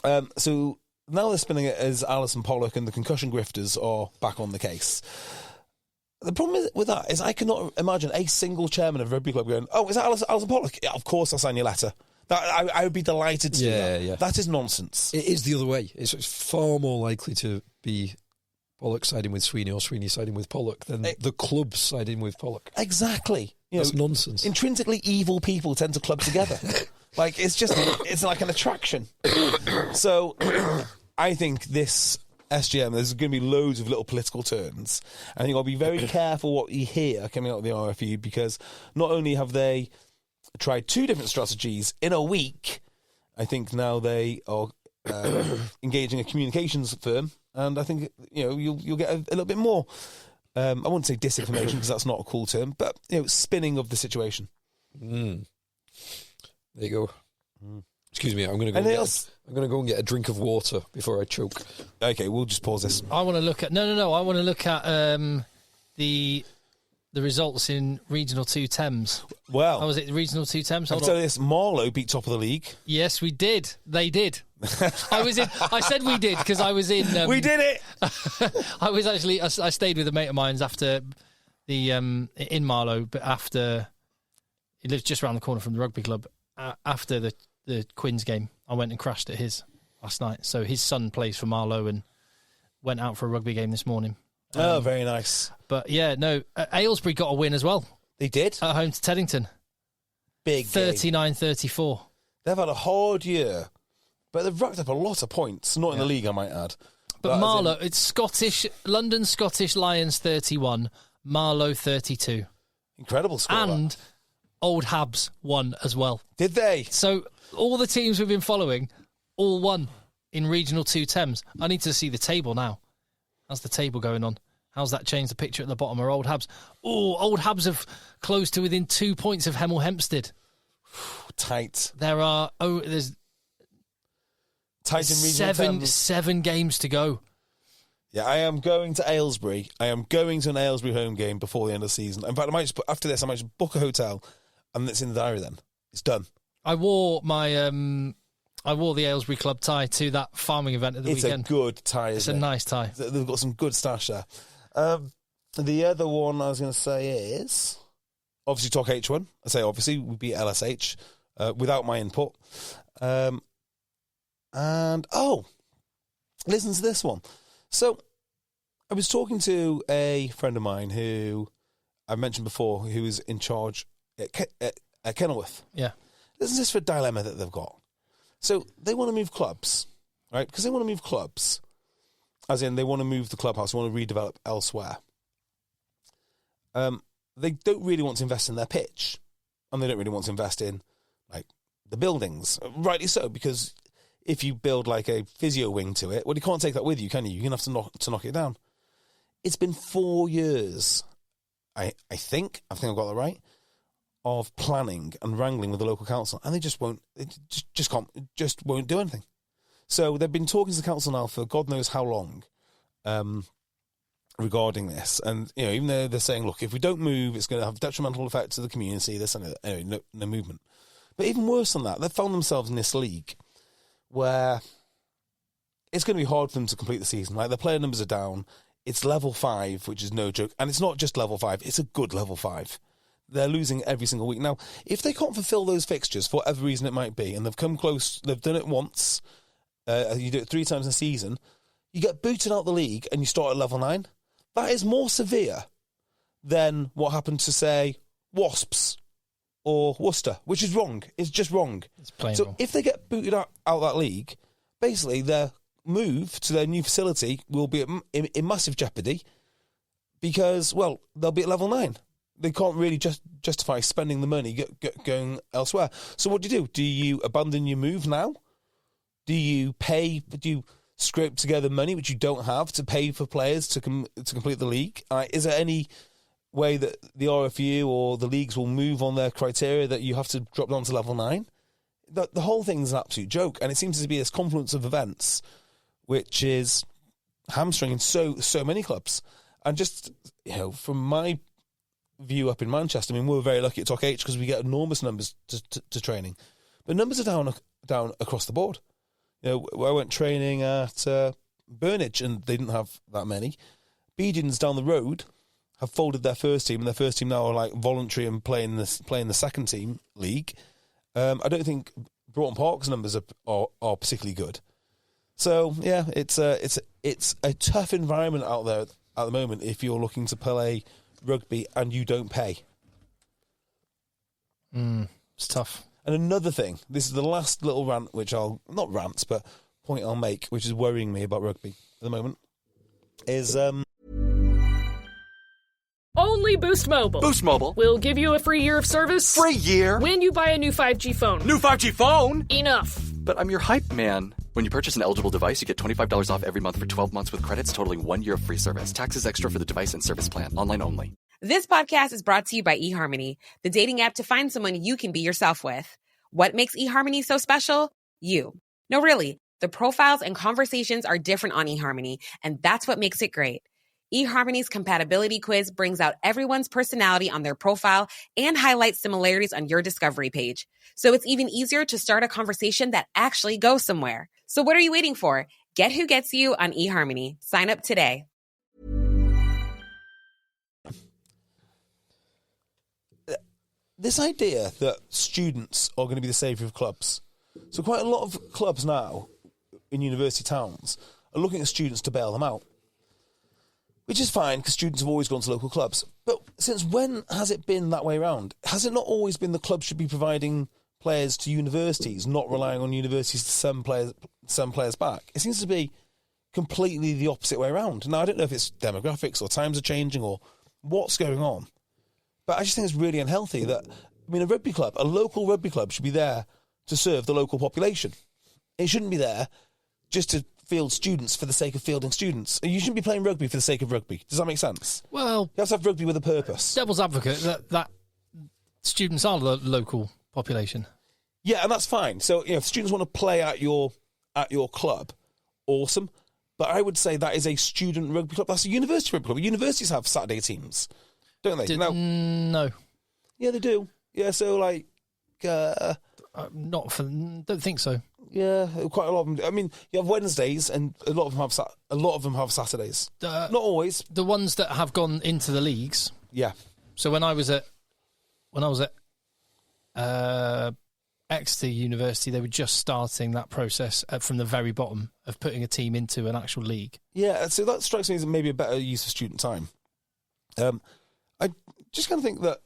now they're spinning it as Alison Pollock and the concussion grifters are back on the case. The problem with that is I cannot imagine a single chairman of a rugby club going, "Oh, is that Alison Pollock? Yeah, of course I'll sign your letter." I would be delighted to do that. Yeah. That is nonsense. It is the other way. It's far more likely to be Pollock siding with Sweeney or Sweeney siding with Pollock than the club siding with Pollock. Exactly. That's nonsense. Intrinsically evil people tend to club together. It's like an attraction. So I think this SGM, there's going to be loads of little political turns. I think I'll be very careful what you hear coming out of the RFU, because not only have they tried 2 different strategies in a week, I think now they are engaging a communications firm, and I think you'll get a little bit more. I wouldn't say disinformation because that's not a cool term, but spinning of the situation. There you go. Excuse me, I'm going to go and get a drink of water before I choke. Okay, we'll just pause this. I want to look at I want to look at the results in Regional 2 Thames. Well, how was it? Regional 2 Thames. I'll tell you this: Marlow beat top of the league. Yes, we did. They did. I said we did because I was in. We did it. I was actually. I stayed with a mate of mine after the in Marlow, but after he lives just around the corner from the rugby club. After the Quins game, I went and crashed at his last night. So his son plays for Marlow and went out for a rugby game this morning. Oh, very nice. But yeah, no, Aylesbury got a win as well. They did? At home to Teddington. Big 39-34. They've had a hard year But they've racked up a lot of points, not in the league, I might add. But Marlow, it's Scottish, London Scottish Lions 31, Marlow 32. Incredible score. And Old Habs won as well. Did they? So all the teams we've been following all won in Regional 2 Thames. I need to see the table now. How's the table going on? How's that changed the picture at the bottom? Are Old Habs? Oh, Old Habs have closed to within 2 points of Hemel Hempstead. Tight. There's tight in Regional 7 games to go. Yeah, I am going to Aylesbury. I am going to an Aylesbury home game before the end of the season. In fact, after this, I might just book a hotel, and it's in the diary then. It's done. I wore the Aylesbury club tie to that farming event at the weekend. It's a good tie, isn't it? It's a nice tie. They've got some good stash there. The other one I was going to say is, obviously, Talk H1. I say obviously, we beat LSH without my input. And, listen to this one. So, I was talking to a friend of mine who I mentioned before, who is in charge at Kenilworth. Yeah. Listen to this for a dilemma that they've got. So, they want to move clubs, right? Because they want to move clubs, as in they want to move the clubhouse, they want to redevelop elsewhere. They don't really want to invest in their pitch, and they don't really want to invest in, like, the buildings. Rightly so, because if you build like a physio wing to it, well, you can't take that with you, can you? You're going to have to knock it down. It's been 4 years, I think I've got that right, of planning and wrangling with the local council, and they just won't do anything. So they've been talking to the council now for God knows how long regarding this, and even though they're saying, look, if we don't move, it's going to have detrimental effects to the community, this and that. Anyway, no movement. But even worse than that, they've found themselves in this league where it's going to be hard for them to complete the season. Like, their player numbers are down. It's level 5, which is no joke. And it's not just level 5, it's a good level 5. They're losing every single week. Now, if they can't fulfil those fixtures, for whatever reason it might be, and they've come close, they've done it once, you do it 3 times in a season, you get booted out the league and you start at level 9. That is more severe than what happened to, say, Wasps or Worcester, which is wrong. It's just wrong. It's plain so wrong. If they get booted out that league, basically their move to their new facility will be in massive jeopardy because, well, they'll be at level 9. They can't really justify spending the money going elsewhere. So what do? Do you abandon your move now? Do you scrape together money, which you don't have, to pay for players to complete the league? Is there any way that the RFU or the leagues will move on their criteria that you have to drop down to level 9? The whole thing is an absolute joke, and it seems to be this confluence of events which is hamstringing so many clubs. And just, from my view up in Manchester, I mean, we're very lucky at Talk H because we get enormous numbers to training. But numbers are down across the board. I went training at Burnage and they didn't have that many. Beedings down the road have folded their first team, and their first team now are like voluntary and playing the second team league. I don't think Broughton Park's numbers are particularly good. So yeah, it's a tough environment out there at the moment if you're looking to play rugby and you don't pay. It's tough. And another thing, this is the last little rant, point I'll make, which is worrying me about rugby at the moment, is Only Boost Mobile. Boost Mobile. We'll give you a free year of service. Free year? When you buy a new 5G phone. New 5G phone? Enough. But I'm your hype man. When you purchase an eligible device, you get $25 off every month for 12 months with credits totaling 1 year of free service. Taxes extra for the device and service plan. Online only. This podcast is brought to you by eHarmony, the dating app to find someone you can be yourself with. What makes eHarmony so special? You. No, really. The profiles and conversations are different on eHarmony, and that's what makes it great. eHarmony's compatibility quiz brings out everyone's personality on their profile and highlights similarities on your discovery page. So it's even easier to start a conversation that actually goes somewhere. So what are you waiting for? Get who gets you on eHarmony. Sign up today. This idea that students are going to be the saviour of clubs. So quite a lot of clubs now in university towns are looking at students to bail them out. Which is fine, because students have always gone to local clubs. But since when has it been that way around? Has it not always been the clubs should be providing players to universities, not relying on universities to send players back. It seems to be completely the opposite way around. Now, I don't know if it's demographics or times are changing or what's going on, but I just think it's really unhealthy that, a rugby club, a local rugby club should be there to serve the local population. It shouldn't be there just to field students for the sake of fielding students. You shouldn't be playing rugby for the sake of rugby. Does that make sense? Well, you have to have rugby with a purpose. Devil's advocate, that students are the local population. Yeah, and that's fine. So, if students want to play at your club, awesome. But I would say that is a student rugby club. That's a university rugby club. Universities have Saturday teams, don't they? No. Yeah, they do. Yeah, so don't think so. Yeah, quite a lot of them. You have Wednesdays, and a lot of them have Saturdays. Not always. The ones that have gone into the leagues. Yeah. So when I was at Exeter University, they were just starting that process from the very bottom of putting a team into an actual league. Yeah, so that strikes me as maybe a better use of student time. I just kind of think that.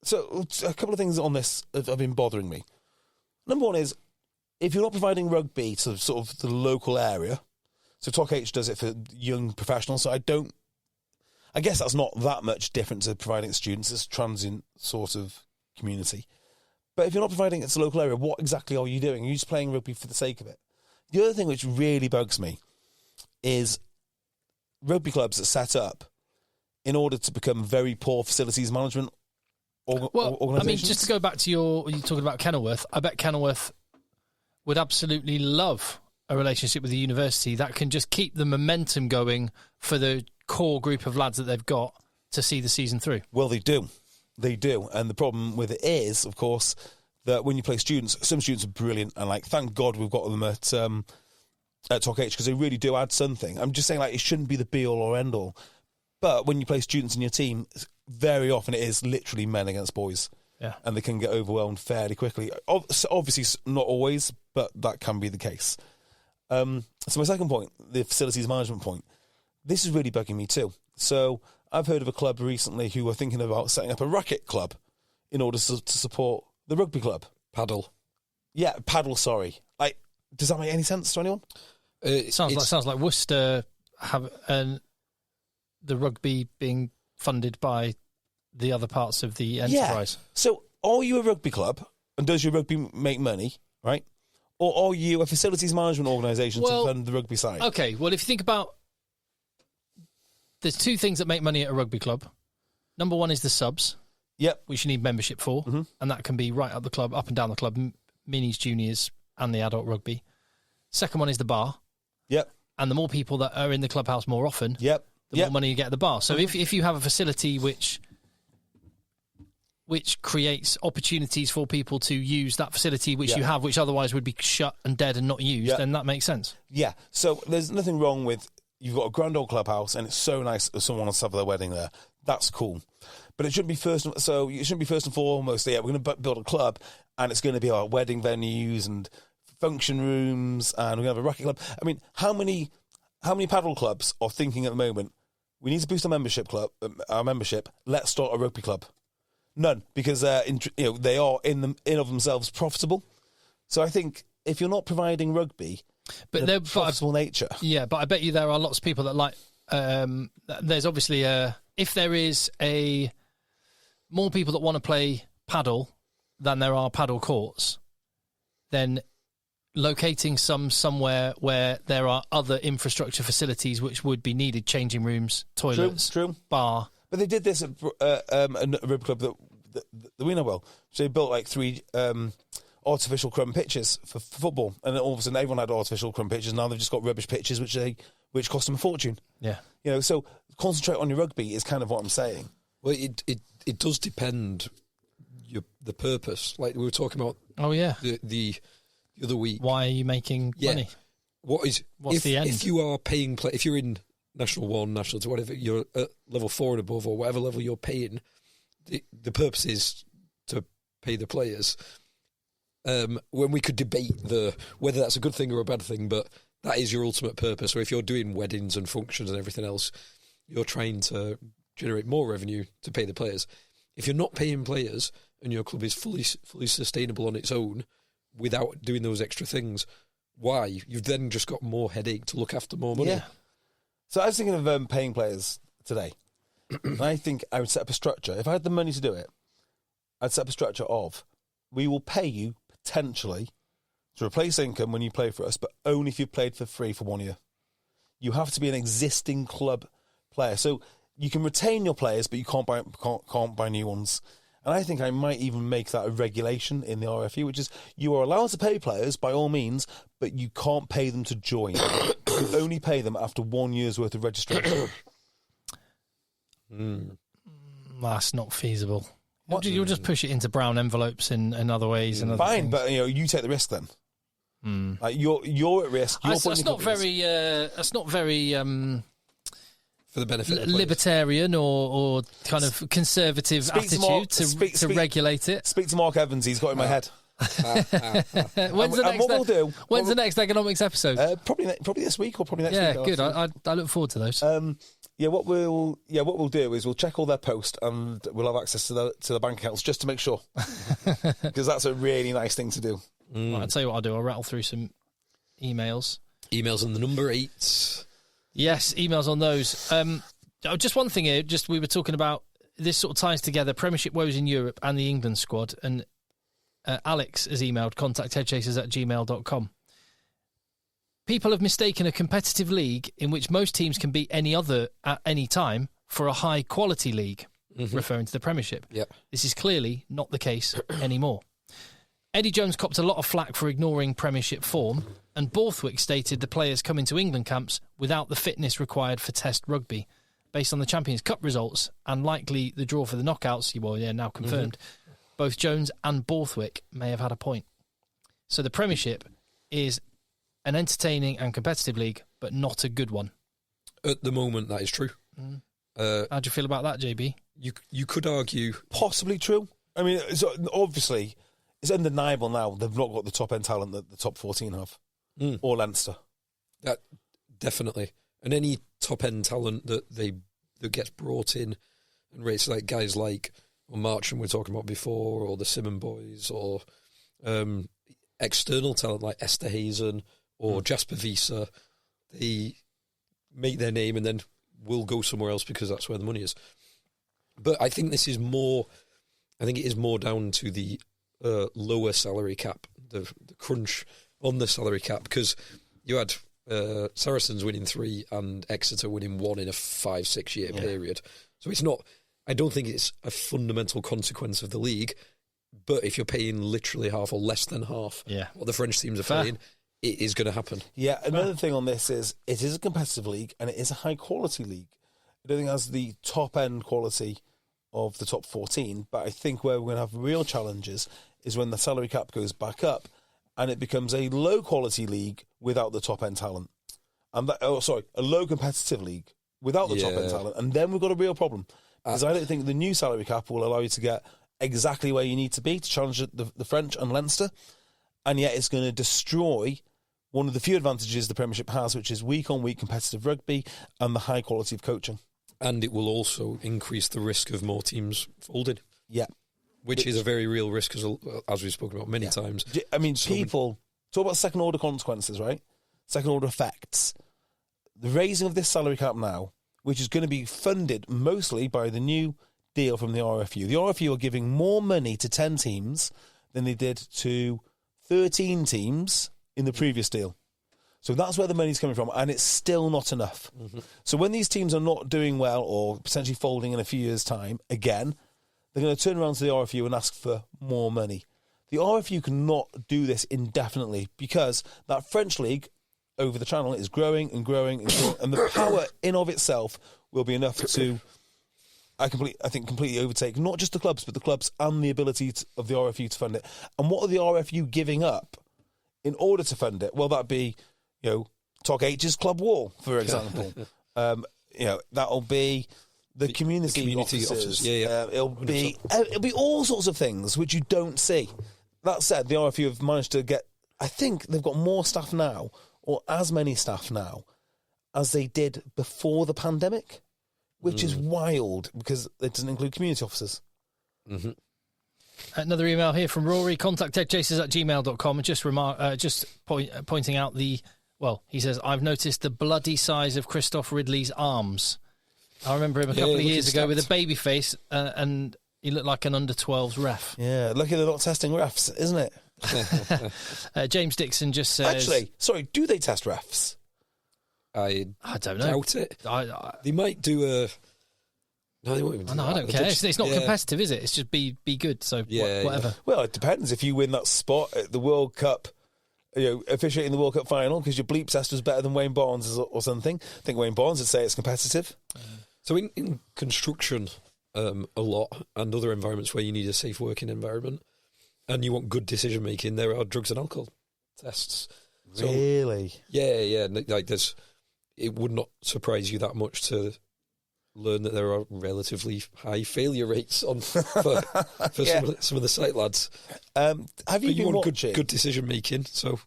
So a couple of things on this have been bothering me. Number one is, if you're not providing rugby to sort of the local area, so Talk H does it for young professionals, so I guess that's not that much different to providing it to students. It's a transient sort of community. But if you're not providing it to the local area, what exactly are you doing? Are you just playing rugby for the sake of it? The other thing which really bugs me is rugby clubs are set up in order to become very poor facilities management organisations. Just to go back to you're talking about Kenilworth, I bet Kenilworth would absolutely love a relationship with the university that can just keep the momentum going for the core group of lads that they've got to see the season through. Well, they do. They do. And the problem with it is, of course, that when you play students, some students are brilliant, and thank God we've got them at Talk H, because they really do add something. I'm just saying, it shouldn't be the be-all or end-all. But when you play students in your team, very often it is literally men against boys. Yeah. And they can get overwhelmed fairly quickly. Obviously, not always, but that can be the case. So my second point, the facilities management point, this is really bugging me too. So I've heard of a club recently who are thinking about setting up a racket club in order to support the rugby club. Paddle. Yeah, paddle, sorry. Does that make any sense to anyone? It sounds like Worcester have the rugby being funded by the other parts of the enterprise. Yeah. So are you a rugby club, and does your rugby make money, right? Or are you a facilities management organisation to fund the rugby side? Okay, well, if you think about... There's two things that make money at a rugby club. Number one is the subs. Yep. Which you need membership for. Mm-hmm. And that can be right up the club, up and down the club, minis, juniors, and the adult rugby. Second one is the bar. Yep. And the more people that are in the clubhouse more often, the more money you get at the bar. So if you have a facility which creates opportunities for people to use that facility which you have, which otherwise would be shut and dead and not used, then that makes sense. Yeah. So there's nothing wrong with, you've got a grand old clubhouse and it's so nice if someone wants to have their wedding there. That's cool. But it shouldn't be first and foremost, we're going to build a club and it's going to be our wedding venues and function rooms and we're going to have a racket club. I mean, how many paddle clubs are thinking at the moment, we need to boost our membership, let's start a rugby club? None, because they are in of themselves profitable. So I think if you're not providing rugby, but they're profitable nature. Yeah, but I bet you there are lots of people that like. There's obviously if there is more people that want to play paddle than there are paddle courts, then locating somewhere where there are other infrastructure facilities which would be needed, changing rooms, toilets, bar. But they did this at a rugby club that we know well. So they built 3 artificial crumb pitches for football, and then all of a sudden everyone had artificial crumb pitches. Now they've just got rubbish pitches, which cost them a fortune. Yeah, so concentrate on your rugby is kind of what I'm saying. Well, it does depend the purpose. Like we were talking about. Oh yeah, the other week. Why are you making money? What's the end? If you are paying, if you're in National 1, National 2, whatever, you're at level 4 and above, or whatever level you're paying, the purpose is to pay the players. When we could debate whether that's a good thing or a bad thing, but that is your ultimate purpose. So if you're doing weddings and functions and everything else, you're trying to generate more revenue to pay the players. If you're not paying players and your club is fully sustainable on its own without doing those extra things, why? You've then just got more headache to look after more money. Yeah. So I was thinking of paying players today. And I think I would set up a structure. If I had the money to do it, I'd set up a structure of, we will pay you potentially to replace income when you play for us, but only if you've played for free for 1 year. You have to be an existing club player. So you can retain your players, but you can't buy new ones. And I think I might even make that a regulation in the RFU, which is you are allowed to pay players by all means, but you can't pay them to join. You only pay them after 1 year's worth of registration. That's not feasible. You'll just push it into brown envelopes in other ways. And Fine, but you take the risk then. Like you're at risk. That's not very for the benefit of libertarian or kind of conservative attitude to regulate it. Speak to Mark Evans. He's got it in my head. When's the next economics episode? Probably this week or probably next week. Yeah, good. I look forward to those. What we'll do is we'll check all their posts and we'll have access to the bank accounts just to make sure, because that's a really nice thing to do. Right, I'll tell you what I'll do. I'll rattle through some emails. Emails on the number 8. Yes, emails on those. Just one thing here. We were talking about this sort of ties together Premiership woes in Europe and the England squad. And Alex has emailed contact@eggchasers@gmail.com. People have mistaken a competitive league in which most teams can beat any other at any time for a high-quality league, referring to the Premiership. Yep. This is clearly not the case anymore. Eddie Jones copped a lot of flack for ignoring Premiership form, and Borthwick stated the players come into England camps without the fitness required for Test rugby. Based on the Champions Cup results and likely the draw for the knockouts, now confirmed, both Jones and Borthwick may have had a point. So the Premiership is an entertaining and competitive league, but not a good one. At the moment, that is true. How do you feel about that, JB? You could argue... Possibly true. I mean, obviously, it's undeniable now they've not got the top-end talent that the top 14 have. Or Leinster. That definitely. And any top-end talent that gets brought in and rates, like guys like Marchand we're talking about before, or the Simon boys, or external talent like Esther Hazen or Jasper Visa, they make their name and then will go somewhere else because that's where the money is. But I think it is more down to the lower salary cap, the crunch on the salary cap, because you had Saracens winning 3 and Exeter winning 1 in a 5-6 year period. So it's not, I don't think it's a fundamental consequence of the league, but if you're paying literally half or less than half what the French teams are paying, it is going to happen. Yeah, another thing on this is it is a competitive league and it is a high-quality league. I don't think it has the top-end quality of the top 14, but I think where we're going to have real challenges is when the salary cap goes back up and it becomes a low-quality league without the top-end talent. And a low competitive league without the top-end talent. And then we've got a real problem. Because I don't think the new salary cap will allow you to get exactly where you need to be to challenge the French and Leinster. And yet it's going to destroy one of the few advantages the Premiership has, which is week-on-week competitive rugby and the high quality of coaching. And it will also increase the risk of more teams folding. Yeah. Which is a very real risk, as we've spoken about many times. I mean, people talk about second-order consequences, right? Second-order effects. The raising of this salary cap now, which is going to be funded mostly by the new deal from the RFU. The RFU are giving more money to 10 teams than they did to 13 teams in the previous deal. So that's where the money's coming from, and it's still not enough. So when these teams are not doing well or potentially folding in a few years' time, again, they're going to turn around to the RFU and ask for more money. The RFU cannot do this indefinitely because that French league over the channel is growing and growing and growing, and the power in of itself will be enough to, I think, completely overtake not just the clubs, but the clubs and the ability of the RFU to fund it. And what are the RFU giving up in order to fund it? Well, that'd be, Tog H's Club Wall, for example. That'll be the community officers. It'll be all sorts of things which you don't see. That said, the RFU have managed to get, I think they've got more staff now, or as many staff now, as they did before the pandemic, which is wild because it doesn't include community officers. Another email here from Rory. Contact eggchasers@gmail.com. And just pointing out he says, I've noticed the bloody size of Christoph Ridley's arms. I remember him a couple of years ago with a baby face, and he looked like an under-12s ref. Yeah, lucky they're not testing refs, isn't it? James Dixon just says... Actually, sorry, do they test refs? I don't know. Doubt it. They might do a... No, they won't even do that. I don't care. It's not competitive, is it? It's just be good, so whatever. Yeah. Well, it depends. If you win that spot at the World Cup, officiating the World Cup final because your bleep test was better than Wayne Barnes or something, I think Wayne Barnes would say it's competitive. So in construction, a lot, and other environments where you need a safe working environment, and you want good decision making, there are drugs and alcohol tests. Really? So, yeah. Like it would not surprise you that much to learn that there are relatively high failure rates on for some of the site lads. Have you been watching good decision making? So,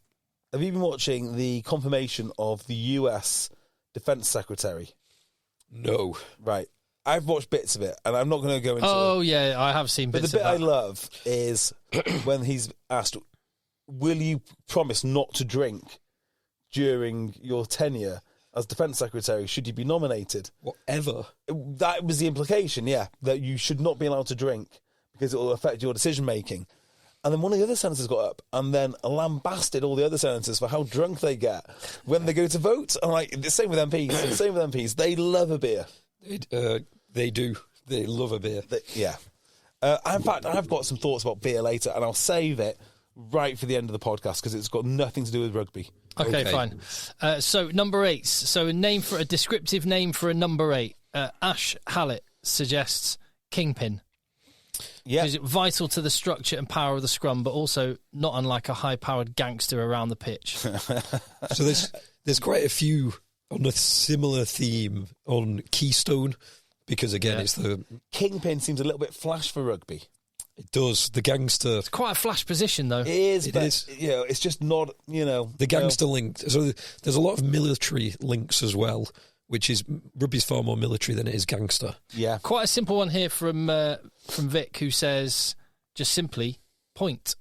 have you been watching the confirmation of the US Defense Secretary? No. Right. I've watched bits of it, and I'm not going to go into. Oh yeah, I have seen bits. But the bit of that. I love is when he's asked, "Will you promise not to drink during your tenure as Defence Secretary, should you be nominated?" Whatever. That was the implication, that you should not be allowed to drink because it will affect your decision-making. And then one of the other senators got up and then lambasted all the other senators for how drunk they get when they go to vote. And the same with MPs. They love a beer. They do. They love a beer. In fact, I've got some thoughts about beer later, and I'll save it right for the end of the podcast because it's got nothing to do with rugby. Okay, fine. So number 8. So a descriptive name for a number 8. Ash Hallett suggests Kingpin. Yeah, is vital to the structure and power of the scrum, but also not unlike a high-powered gangster around the pitch. So there's quite a few on a similar theme on Keystone, because again, it's the Kingpin seems a little bit flash for rugby. It does. The gangster. It's quite a flash position, though. It is. It's just not. The gangster link. So there's a lot of military links as well, which is rugby's far more military than it is gangster. Yeah. Quite a simple one here from Vic, who says just simply point.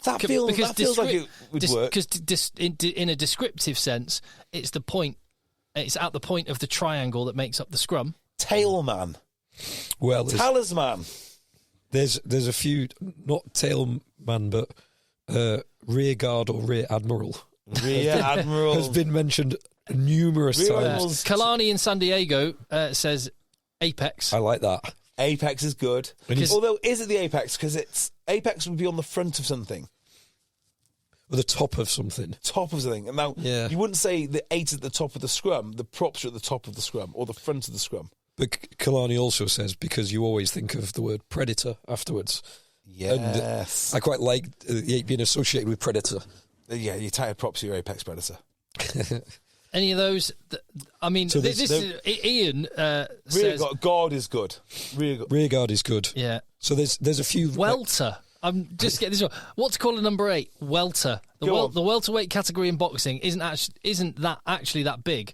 That feels like it would work. Because in a descriptive sense, it's the point. It's at the point of the triangle that makes up the scrum. Tailman. Well, talisman. There's a few, not tailman, but rear guard or rear admiral. Rear admiral has been mentioned numerous times. Kalani in San Diego says Apex. I like that. Apex is good. Although, is it the Apex? Because Apex would be on the front of something. Or the top of something. Top of something. And now, you wouldn't say the 8 at the top of the scrum. The props are at the top of the scrum or the front of the scrum. But Kalani also says, because you always think of the word predator afterwards. Yes. And I quite like the 8 being associated with predator. Yeah, your tired props are your Apex predator. Any of those? I mean, so this is Ian says... Guard is good. Rear guard is good. Yeah. So there's a few... Welter. I'm just getting this one. What to call a number 8? Welter. The welterweight category in boxing isn't actually that big.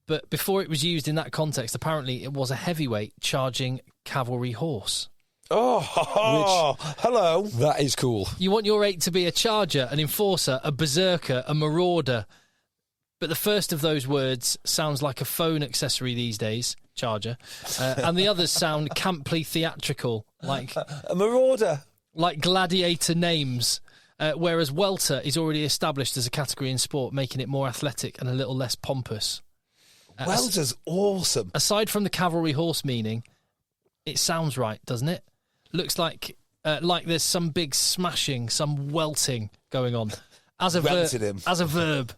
But before it was used in that context, apparently it was a heavyweight charging cavalry horse. Hello. That is cool. You want your 8 to be a charger, an enforcer, a berserker, a marauder. But the first of those words sounds like a phone accessory these days, charger. And the others sound camply theatrical, like... a marauder. Like gladiator names. Whereas welter is already established as a category in sport, making it more athletic and a little less pompous. Welter's awesome. Aside from the cavalry horse meaning, it sounds right, doesn't it? Looks like there's some big smashing, some welting going on. As a verb,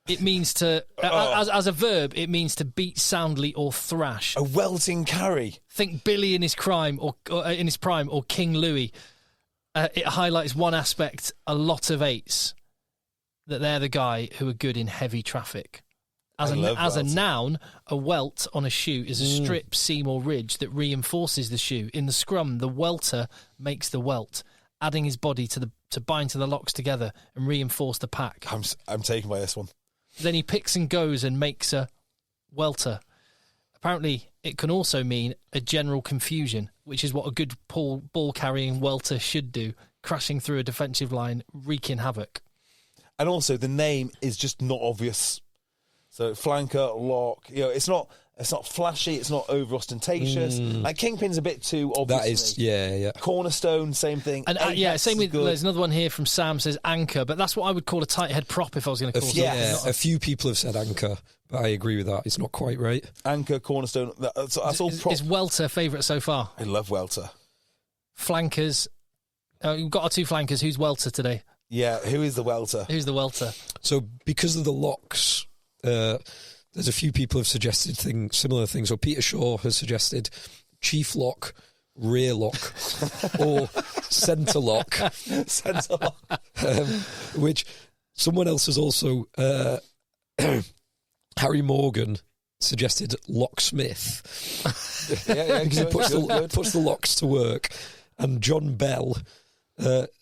it means to as a verb, it means to beat soundly or thrash. A welting carry. Think Billy in his prime or King Louis. It highlights one aspect: a lot of 8s, that they're the guy who are good in heavy traffic. As a noun, a welt on a shoe is a strip, seam or ridge that reinforces the shoe. In the scrum, the welter makes the welt, adding his body to bind to the locks together and reinforce the pack. I'm taken by this one. Then he picks and goes and makes a welter. Apparently, it can also mean a general confusion, which is what a good ball-carrying welter should do, crashing through a defensive line, wreaking havoc. And also, the name is just not obvious. So, flanker, lock, it's not flashy, it's not over-ostentatious. Like, Kingpin's a bit too obvious. That is, yeah. Cornerstone, same thing. And same with, there's another one here from Sam, says anchor, but that's what I would call a tight head prop if I was going to call it. Yeah, a few people have said anchor, but I agree with that. It's not quite right. Anchor, cornerstone, that's all prop. Is welter favourite so far? I love welter. Flankers. We've got our 2 flankers. Who's welter today? Yeah, who is the welter? Who's the welter? So, because of the locks, there's a few people have suggested similar things. So Peter Shaw has suggested chief lock, rear lock, or centre lock. Centre lock. Which someone else has also, Harry Morgan suggested locksmith. Because he puts the locks to work. And John Bell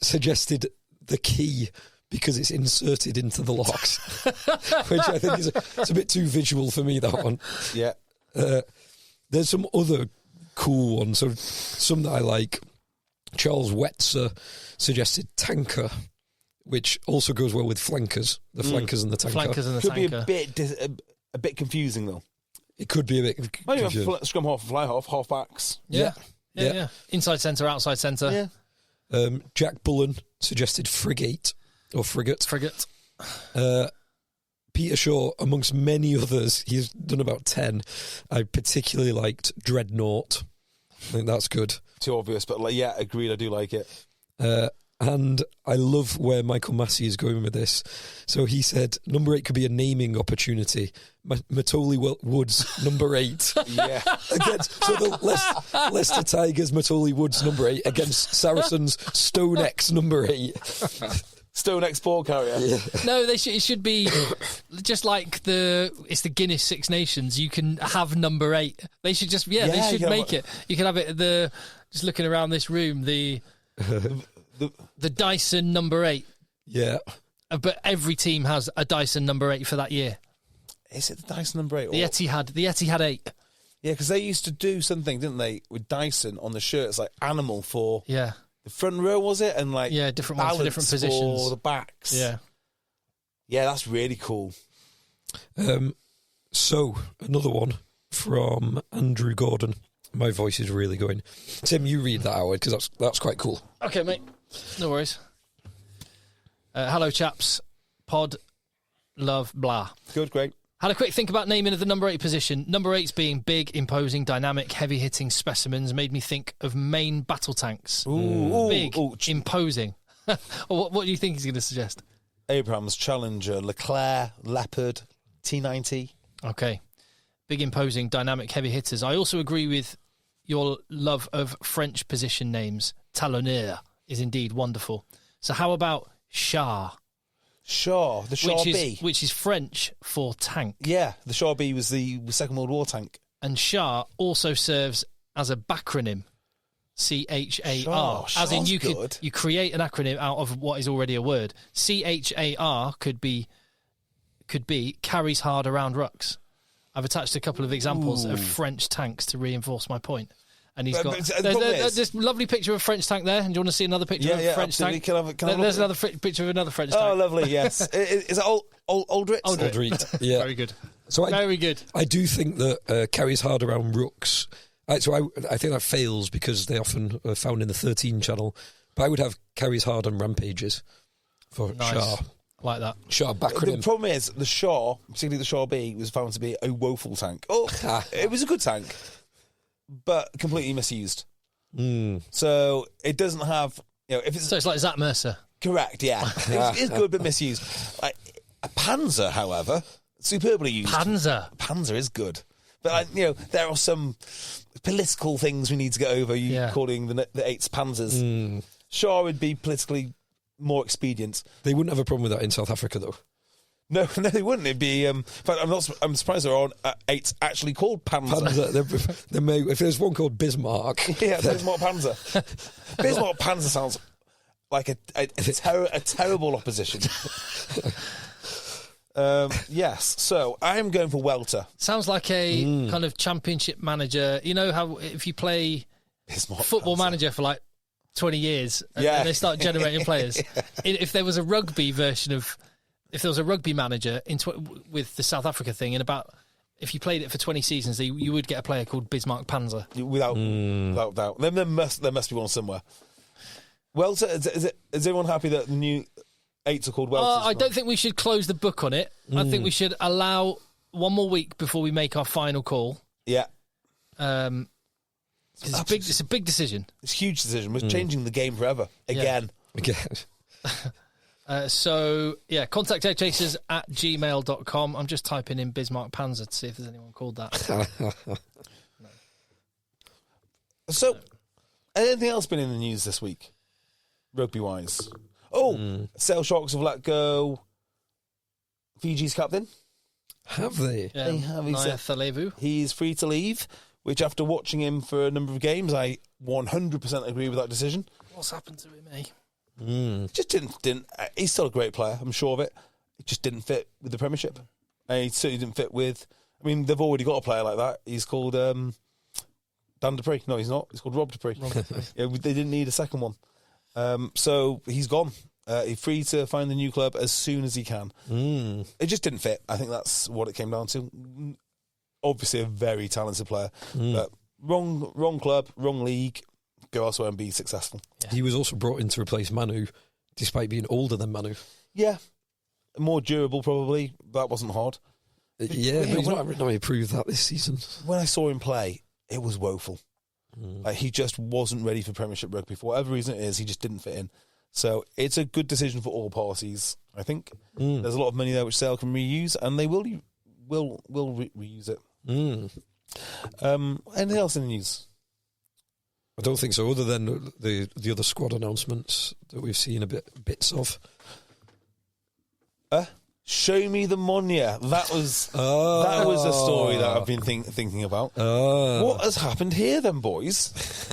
suggested the key, because it's inserted into the locks, which I think it's a bit too visual for me, that one. Yeah. There's some other cool ones, so some that I like. Charles Wetzer suggested tanker, which also goes well with flankers, the flankers and the tanker. Flankers and the Could tanker. be a bit confusing, though. It could be a bit confusing. Scrum half, fly half, half backs. Yeah. Inside centre, outside centre. Yeah. Jack Bullen suggested frigate. Or frigate. Peter Shaw, amongst many others, he's done about 10. I particularly liked Dreadnought. I think that's good. Too obvious, but agreed, I do like it. And I love where Michael Massey is going with this. So he said number 8 could be a naming opportunity. Matoli Woods, number 8. Yeah. So the Leicester Tigers, Matoli Woods, number 8, against Saracens, Stone X, number 8. Stone X ball carrier. Yeah. No, it should be just like it's the Guinness Six Nations. You can have number 8. They should just they should make it. You can have it just looking around this room, the Dyson number 8. Yeah. But every team has a Dyson number 8 for that year. Is it the Dyson number 8? The Etihad 8. Yeah, because they used to do something, didn't they, with Dyson on the shirts, like animal for the front row, was it? And different ones for different positions. Or the backs. Yeah. Yeah, that's really cool. So, another one from Andrew Gordon. My voice is really going. Tim, you read that, Howard, because that's quite cool. Okay, mate. No worries. Hello, chaps. Pod, love, blah. Good, great. Had a quick think about naming of the number 8 position. Number 8's being big, imposing, dynamic, heavy-hitting specimens made me think of main battle tanks. Big, imposing. What do you think he's going to suggest? Abrams, Challenger, Leclerc, Leopard, T90. Okay. Big, imposing, dynamic, heavy hitters. I also agree with your love of French position names. Talonneur is indeed wonderful. So how about Char? Char, the Char B. Which is French for tank. Yeah, the Char B was the Second World War tank. And Char also serves as a backronym. CHAR. As in you create an acronym out of what is already a word. CHAR could be carries hard around rucks. I've attached a couple of examples of French tanks to reinforce my point. And he's got there's this lovely picture of a French tank there. And do you want to see another picture of a French tank? There's another picture of another French tank. Oh, lovely, yes. Is it Aldrit? Aldrit, yeah. Very good. So very good. I do think that carries hard around rooks. So I think that fails because they often are found in the 13 channel. But I would have carries hard on rampages for Char. Like that. Char backronym. The problem is the Char, particularly the Char B, was found to be a woeful tank. It was a good tank, but completely misused. So it doesn't have, so it's like Zach Mercer. Correct, yeah. It's good but misused. Like a Panzer, however, superbly used. Panzer is good, but there are some political things we need to get over. Calling the 8s Panzers. Char would be politically more expedient. They wouldn't have a problem with that in South Africa, though. No, they wouldn't. It'd be. In fact, I'm surprised there aren't 8s actually called Panzer. If there's one called Bismarck, Bismarck Panzer. Bismarck Panzer sounds like a terrible opposition. Yes, so I'm going for Welter. Sounds like a kind of championship manager. You know how if you play football manager for like 20 years and they start generating players. If there was a rugby version of, if there was a rugby manager with the South Africa thing, if you played it for 20 seasons, you would get a player called Bismarck PANZER. Without doubt. There must be one somewhere. Welter, is everyone happy that the new 8s are called Welters? I don't think we should close the book on it. I think we should allow one more week before we make our final call. Yeah. It's a big decision. It's a huge decision. We're changing the game forever. Again. So, contact eggchasers@gmail.com. I'm just typing in Bismarck PANZER to see if there's anyone called that. No. So, anything else been in the news this week, rugby-wise? Sale Sharks have let go Fiji's captain. Have they? Yeah, they have. Thalevu. He's free to leave, which after watching him for a number of games, I 100% agree with that decision. What's happened to him, eh? Just didn't. He's still a great player, I'm sure of it. It just didn't fit with the Premiership. And he certainly didn't fit with. I mean, they've already got a player like that. He's called Dan Dupree. No, he's not. He's called Rob Dupree. They didn't need a second one. So he's gone. He's free to find the new club as soon as he can. It just didn't fit. I think that's what it came down to. Obviously, a very talented player, but wrong club, wrong league. Go elsewhere and be successful. Yeah. He was also brought in to replace Manu, despite being older than Manu. Yeah, more durable probably. That wasn't hard. But he's not improved that this season. When I saw him play, it was woeful. Like, he just wasn't ready for Premiership rugby. For whatever reason it is, he just didn't fit in. So it's a good decision for all parties, I think. There's a lot of money there which Sale can reuse, and they will reuse it. Anything else in the news? I don't think so, other than the other squad announcements that we've seen bits of. Show me the Monia. That was a story that I've been thinking about. What has happened here then, boys?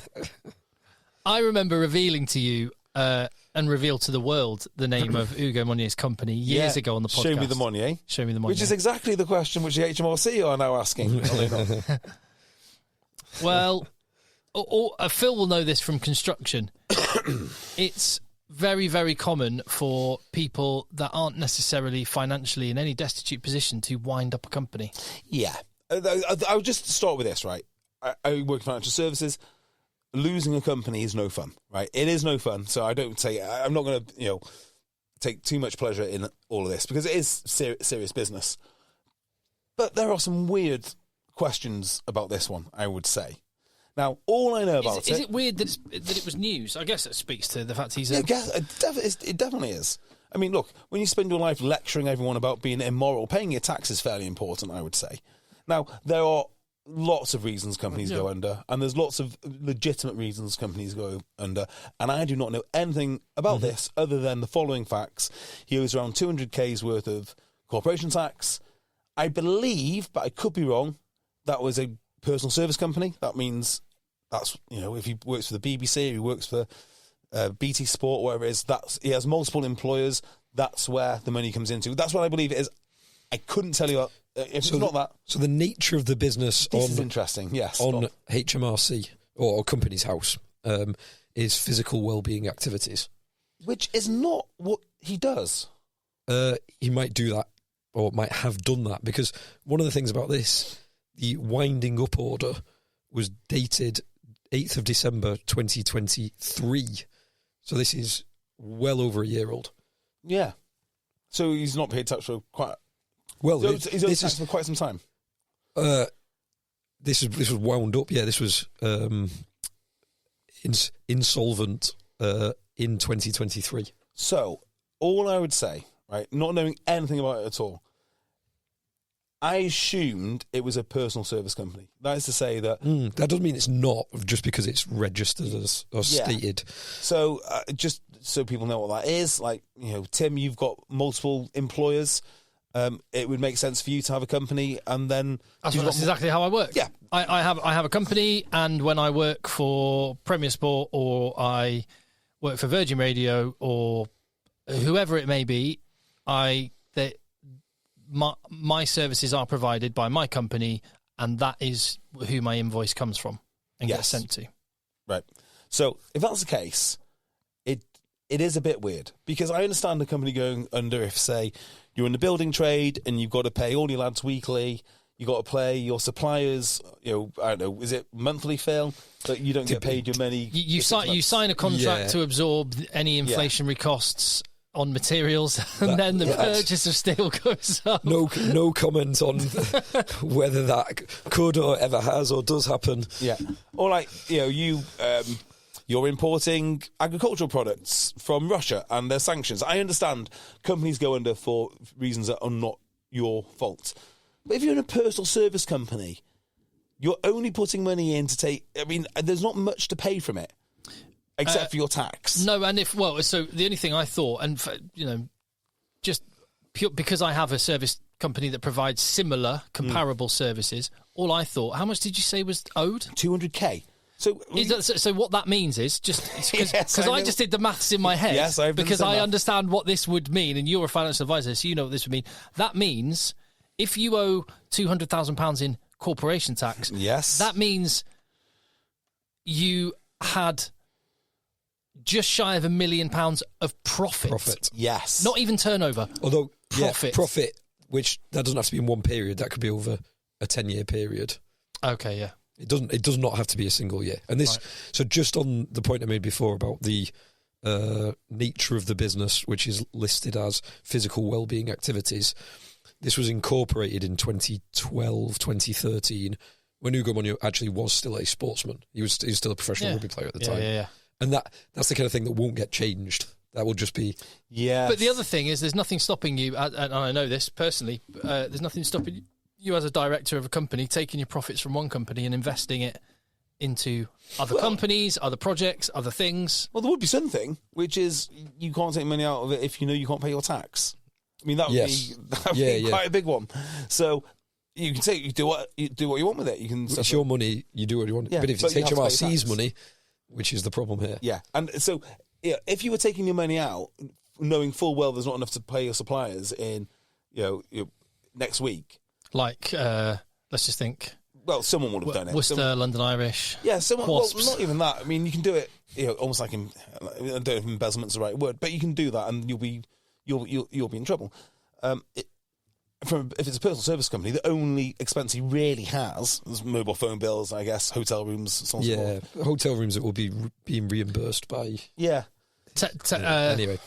I remember revealing to you and revealed to the world the name of Ugo Monier's company years ago on the podcast. Show me the Monier. Show me the Monier. Which is exactly the question which the HMRC are now asking. Are they not? Well, Phil will know this from construction. It's very, very common for people that aren't necessarily financially in any destitute position to wind up a company. Yeah. I'll just start with this, right? I work in financial services. Losing a company is no fun, right? It is no fun. So I'm not going to, take too much pleasure in all of this because it is serious business. But there are some weird questions about this one, I would say. Now, all I know about is it weird that it was news? I guess it speaks to the fact he's... It definitely is. I mean, look, when you spend your life lecturing everyone about being immoral, paying your tax is fairly important, I would say. Now, there are lots of reasons companies go under, and there's lots of legitimate reasons companies go under, and I do not know anything about this other than the following facts. He owes around 200k's worth of corporation tax. I believe, but I could be wrong, that was a personal service company. That means that's, if he works for the BBC, he works for BT Sport, whatever it is, he has multiple employers. That's where the money comes into. That's what I believe it is. I couldn't tell you if it's not that. So the nature of the business is interesting, yes. On HMRC or Companies House is physical wellbeing activities. Which is not what he does. He might do that or might have done that because one of the things about this, the winding up order was dated 8th of December 2023. So this is well over a year old. Yeah. So he's not paid tax for quite... Well, he's owed tax for quite some time. This was wound up. Yeah, this was insolvent in 2023. So all I would say, right, not knowing anything about it at all, I assumed it was a personal service company. That is to say that... that doesn't mean it's not, just because it's registered as stated. So just so people know what that is, like, Tim, you've got multiple employers. It would make sense for you to have a company, and then... That's exactly how I work. Yeah. I have a company, and when I work for Premier Sport or I work for Virgin Radio or whoever it may be, my services are provided by my company, and that is who my invoice comes from and gets sent to. Right. So if that's the case, it is a bit weird, because I understand the company going under if, say, you're in the building trade and you've got to pay all your lads weekly, you've got to pay your suppliers, I don't know, is it monthly, Phil? That you don't get paid your money. You sign a contract to absorb any inflationary costs on materials, and then the purchase of steel goes up. No comment on whether that could or ever has or does happen. Yeah. Or like, you're importing agricultural products from Russia and there's sanctions. I understand companies go under for reasons that are not your fault. But if you're in a personal service company, you're only putting money in to take... I mean, there's not much to pay from it, except for your tax. No, and so the only thing I thought, and, just because I have a service company that provides similar, comparable services, all I thought, how much did you say was owed? 200k. So what that means is just because I just did the maths in my head. Yes, because I understand what this would mean, and you're a financial advisor, so you know what this would mean. That means if you owe £200,000 in corporation tax, that means you had just shy of £1 million of profit. Yes, not even turnover. Although profit, which that doesn't have to be in one period. That could be over a 10-year period. Okay, yeah. It does not have to be a single year. And this, so just on the point I made before about the nature of the business, which is listed as physical wellbeing activities, this was incorporated in 2012, 2013, when Ugo Monio actually was still a sportsman. He was still a professional rugby player at the time. Yeah. And that's the kind of thing that won't get changed. That will just be... Yeah. But the other thing is there's nothing stopping you, and I know this personally, there's nothing stopping you as a director of a company taking your profits from one company and investing it into other companies, other projects, other things. Well, there would be something, which is you can't take money out of it if you know you can't pay your tax. I mean, that would be quite a big one. So you can you do what you want with it. You can. It's your money. You do what you want. Yeah, but if it's HMRC's money, which is the problem here. Yeah, and so if you were taking your money out, knowing full well there's not enough to pay your suppliers in, next week. Like, let's just think. Well, someone would have done it. Worcester, London Irish. Yeah, someone. Well, not even that. I mean, you can do it. Almost like I don't know if embezzlement's the right word, but you can do that, and you'll be in trouble. If it's a personal service company, the only expense he really has is mobile phone bills, I guess, hotel rooms, so on and so forth. Hotel rooms that will be being reimbursed by. Yeah. Anyway,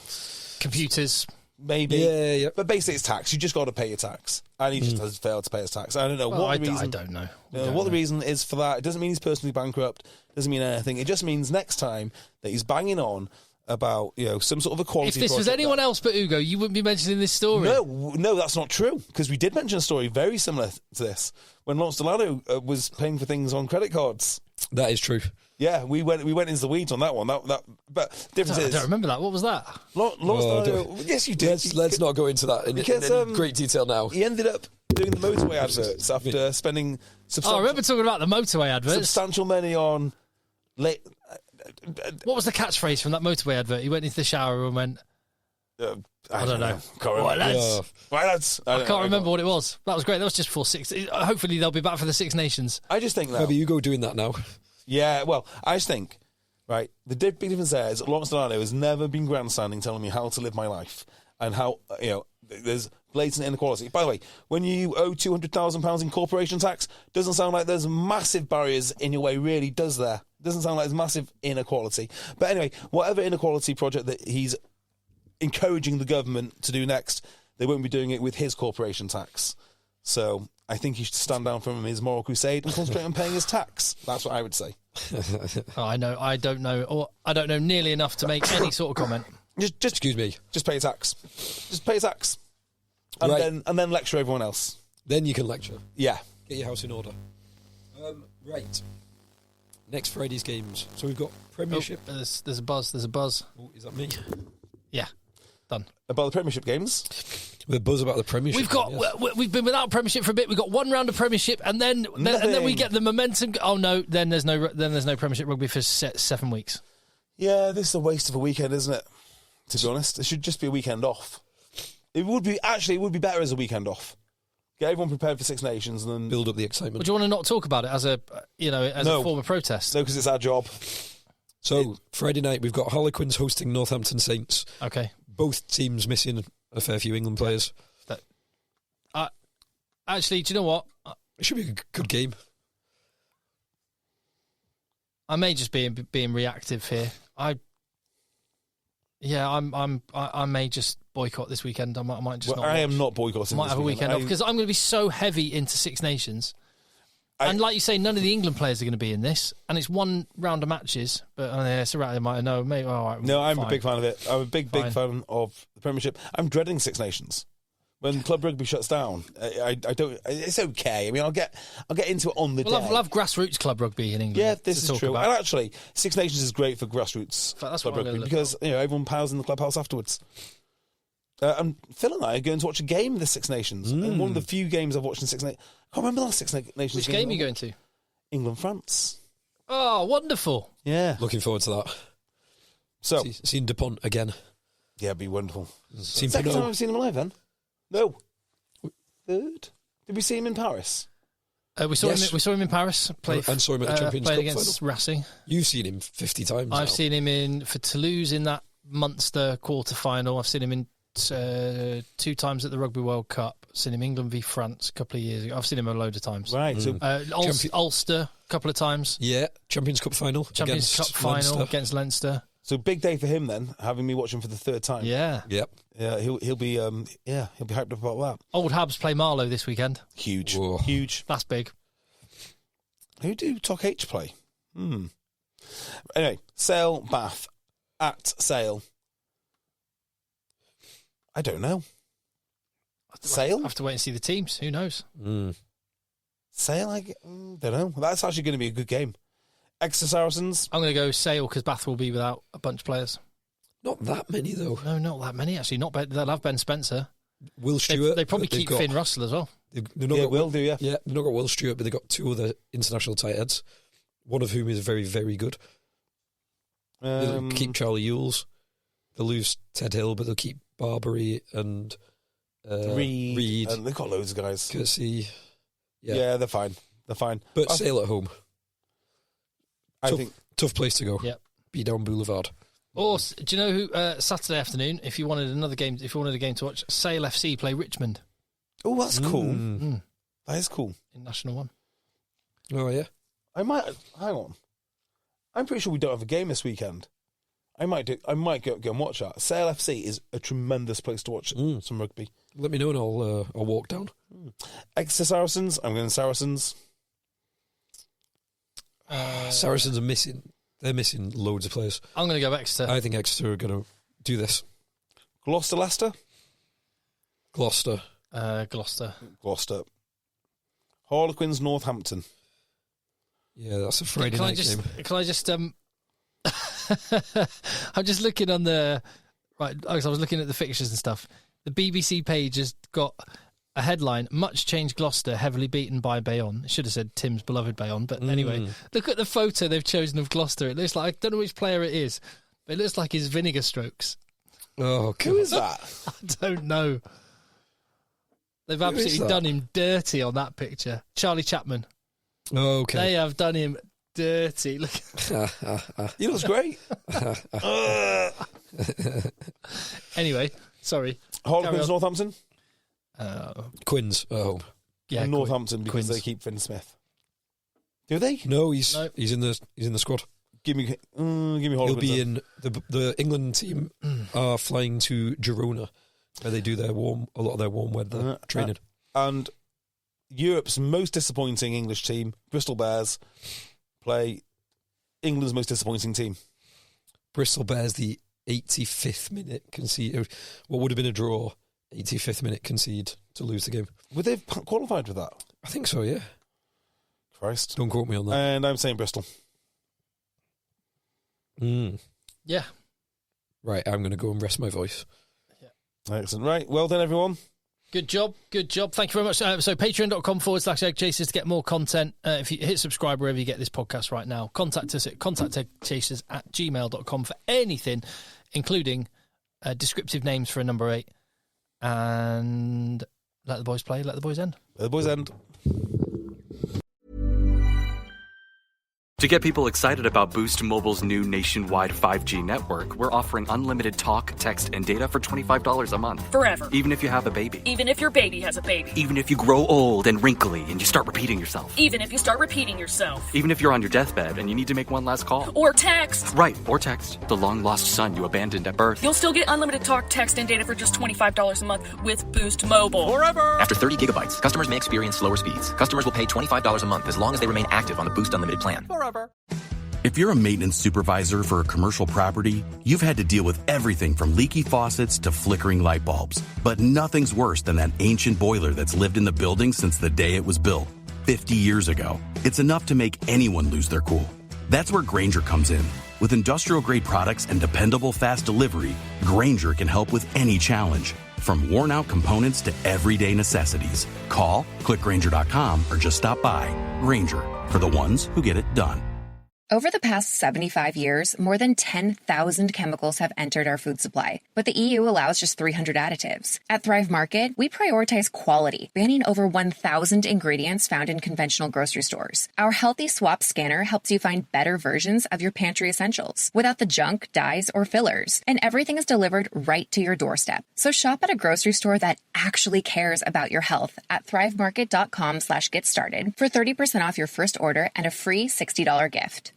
computers. Maybe. Yeah. But basically it's tax. You just got to pay your tax. And he just has failed to pay his tax. I don't know what the reason... I don't know. What the reason is for that. It doesn't mean he's personally bankrupt. Doesn't mean anything. It just means next time that he's banging on about, some sort of equality If this was anyone else but Ugo, you wouldn't be mentioning this story. No, that's not true. Because we did mention a story very similar to this when Lawrence Delano was paying for things on credit cards. That is true. Yeah, we went into the weeds on that one. But difference is... I don't remember that. What was that? Lawrence Delano... Yes, you did. Let's not go into that in great detail now. He ended up doing the motorway adverts after spending... I remember talking about the motorway adverts. Substantial money on... What was the catchphrase from that motorway advert? He went into the shower and went... I don't know. I can't remember what it was. That was great. That was just for six... Hopefully they'll be back for the Six Nations. I just think that... Maybe Ugo doing that now. Yeah, well, I just think, right, the big difference there is Lawrence Delano has never been grandstanding telling me how to live my life and how, there's blatant inequality. By the way, when you owe £200,000 in corporation tax, doesn't sound like there's massive barriers in your way, really, does there? Doesn't sound like there's massive inequality. But anyway, whatever inequality project that he's encouraging the government to do next, they won't be doing it with his corporation tax. So I think he should stand down from his moral crusade and concentrate on paying his tax. That's what I would say. I don't know nearly enough to make any sort of comment. Just excuse me. Just pay your tax. Just pay your tax, and then lecture everyone else. Then you can lecture. Yeah. Get your house in order. Right. Next Friday's games. So we've got Premiership. Oh, there's a buzz. Oh, is that me? Yeah. Done. About the Premiership games. The buzz about the Premiership. We've been without Premiership for a bit. We've got one round of Premiership, and then we get the momentum. Oh no! Then there's no Premiership rugby for 7 weeks. Yeah, this is a waste of a weekend, isn't it? To be honest, it should just be a weekend off. It would be better as a weekend off. Get everyone prepared for Six Nations and then build up the excitement. Would you want to not talk about it as a form of protest? No, because it's our job. So Friday night we've got Harlequins hosting Northampton Saints. Okay. Both teams missing a fair few England players. Actually, do you know what? It should be a good game. I may just be being reactive here. I may just boycott this weekend. I might just. I am not boycotting. I might have a weekend off because I'm going to be so heavy into Six Nations. And like you say, none of the England players are going to be in this, and it's one round of matches. But it's right. They might know. Maybe, all right, no, I'm fine. a big fan of it. I'm a big fan of the Premiership. I'm dreading Six Nations. When club rugby shuts down, I don't. It's okay. I mean, I'll get into it on the day. We'll have grassroots club rugby in England. Yeah, this is true. About. And actually, Six Nations is great for grassroots club rugby because everyone powers in the clubhouse afterwards. And Phil and I are going to watch a game of the Six Nations. And one of the few games I've watched in Six Nations. I can't remember the last Six Nations. Which game are you going to? England-France. Oh, wonderful. Yeah. Looking forward to that. So, seen Dupont again. Yeah, it'd be wonderful. Second time I've seen him live then? No. Third? Did we see him in Paris? We saw him in Paris. And saw him at the Champions Cup against final. Racing. You've seen him 50 times. I've seen him for Toulouse in that Munster quarter-final. I've seen him in 2 times at the Rugby World Cup. I've seen him England v France a couple of years ago. I've seen him a load of times. Right. So Ulster a couple of times. Yeah. Champions Cup final. Against Leinster. So big day for him then, having me watch him for the third time. Yeah. Yep. Yeah, he'll be hyped up about that. Old Habs play Marlow this weekend. Huge. Whoa. Huge. That's big. Who do Talk H play? Anyway, Sale, Bath, at Sale. I don't know. Sale? I have to wait and see the teams. Who knows? Sale, I don't know. That's actually going to be a good game. Exeter Saracens. I'm going to go Sale because Bath will be without a bunch of players. Not that many, though. No, not that many, actually. They'll have Ben Spencer. Will Stewart. They probably keep Finn Russell as well. Yeah, they've not got Will Stewart, but they've got 2 other international tight heads, one of whom is very, very good. They'll keep Charlie Ewells. They'll lose Ted Hill, but they'll keep Barbary and Reed. And they've got loads of guys. Courtesy. Yeah, they're fine. But Sale at home. I think tough place to go. Yep. Be down Boulevard. Or do you know who Saturday afternoon? If you wanted a game to watch, Sale FC play Richmond. Oh, that's cool. That is cool. In National 1. Oh yeah. I might hang on. I'm pretty sure we don't have a game this weekend. I might go and watch that. Sale FC is a tremendous place to watch some rugby. Let me know and I'll walk down. Exeter Saracens. I'm going Saracens. Saracens are missing. They're missing loads of players. I'm going to go Exeter. I think Exeter are going to do this. Gloucester Leicester. Gloucester. Harlequins Northampton. Yeah, that's a Friday night game. Can I just I'm just looking on the right. I was looking at the fixtures and stuff. The BBC page has got a headline: "Much changed Gloucester, heavily beaten by Bayonne." It should have said Tim's beloved Bayonne, but anyway, look at the photo they've chosen of Gloucester. It looks like, I don't know which player it is, but it looks like his Vinegar Strokes. Oh, who is that? I don't know. They've absolutely done him dirty on that picture. Charlie Chapman. Oh, okay. They have done him dirty. Look. He looks great. Anyway, sorry. Harlequins Northampton. Quins at home. Yeah, Northampton because they keep Finn Smith. Do they? No, he's in the squad. Give me Harlequins. He'll be in the England team. Are flying to Girona, where they do a lot of their warm weather training. And Europe's most disappointing English team, Bristol Bears, play England's most disappointing team. Bristol Bears, the 85th minute concede. What would have been a draw, 85th minute concede to lose the game. Would they have qualified with that? I think so, yeah. Christ. Don't quote me on that. And I'm saying Bristol. Yeah. Right, I'm going to go and rest my voice. Yeah. Excellent. Right, well done, everyone. Good job. Thank you very much. So patreon.com/EggChasers to get more content. If you hit subscribe wherever you get this podcast right now. Contact us at contacteggchasers@gmail.com for anything, including descriptive names for a number 8 and let the boys play, let the boys end. Let the boys end. To get people excited about Boost Mobile's new nationwide 5G network, we're offering unlimited talk, text, and data for $25 a month. Forever. Even if you have a baby. Even if your baby has a baby. Even if you grow old and wrinkly and you start repeating yourself. Even if you start repeating yourself. Even if you're on your deathbed and you need to make one last call. Or text. Right, or text the long-lost son you abandoned at birth. You'll still get unlimited talk, text, and data for just $25 a month with Boost Mobile. Forever! After 30 gigabytes, customers may experience slower speeds. Customers will pay $25 a month as long as they remain active on the Boost Unlimited plan. Forever. If you're a maintenance supervisor for a commercial property, you've had to deal with everything from leaky faucets to flickering light bulbs. But nothing's worse than that ancient boiler that's lived in the building since the day it was built, 50 years ago. It's enough to make anyone lose their cool. That's where Grainger comes in. With industrial-grade products and dependable fast delivery, Grainger can help with any challenge. From worn-out components to everyday necessities. Call, click Grainger.com, or just stop by. Grainger, for the ones who get it done. Over the past 75 years, more than 10,000 chemicals have entered our food supply, but the EU allows just 300 additives. At Thrive Market, we prioritize quality, banning over 1,000 ingredients found in conventional grocery stores. Our Healthy Swap scanner helps you find better versions of your pantry essentials without the junk, dyes, or fillers, and everything is delivered right to your doorstep. So shop at a grocery store that actually cares about your health at thrivemarket.com/get started for 30% off your first order and a free $60 gift.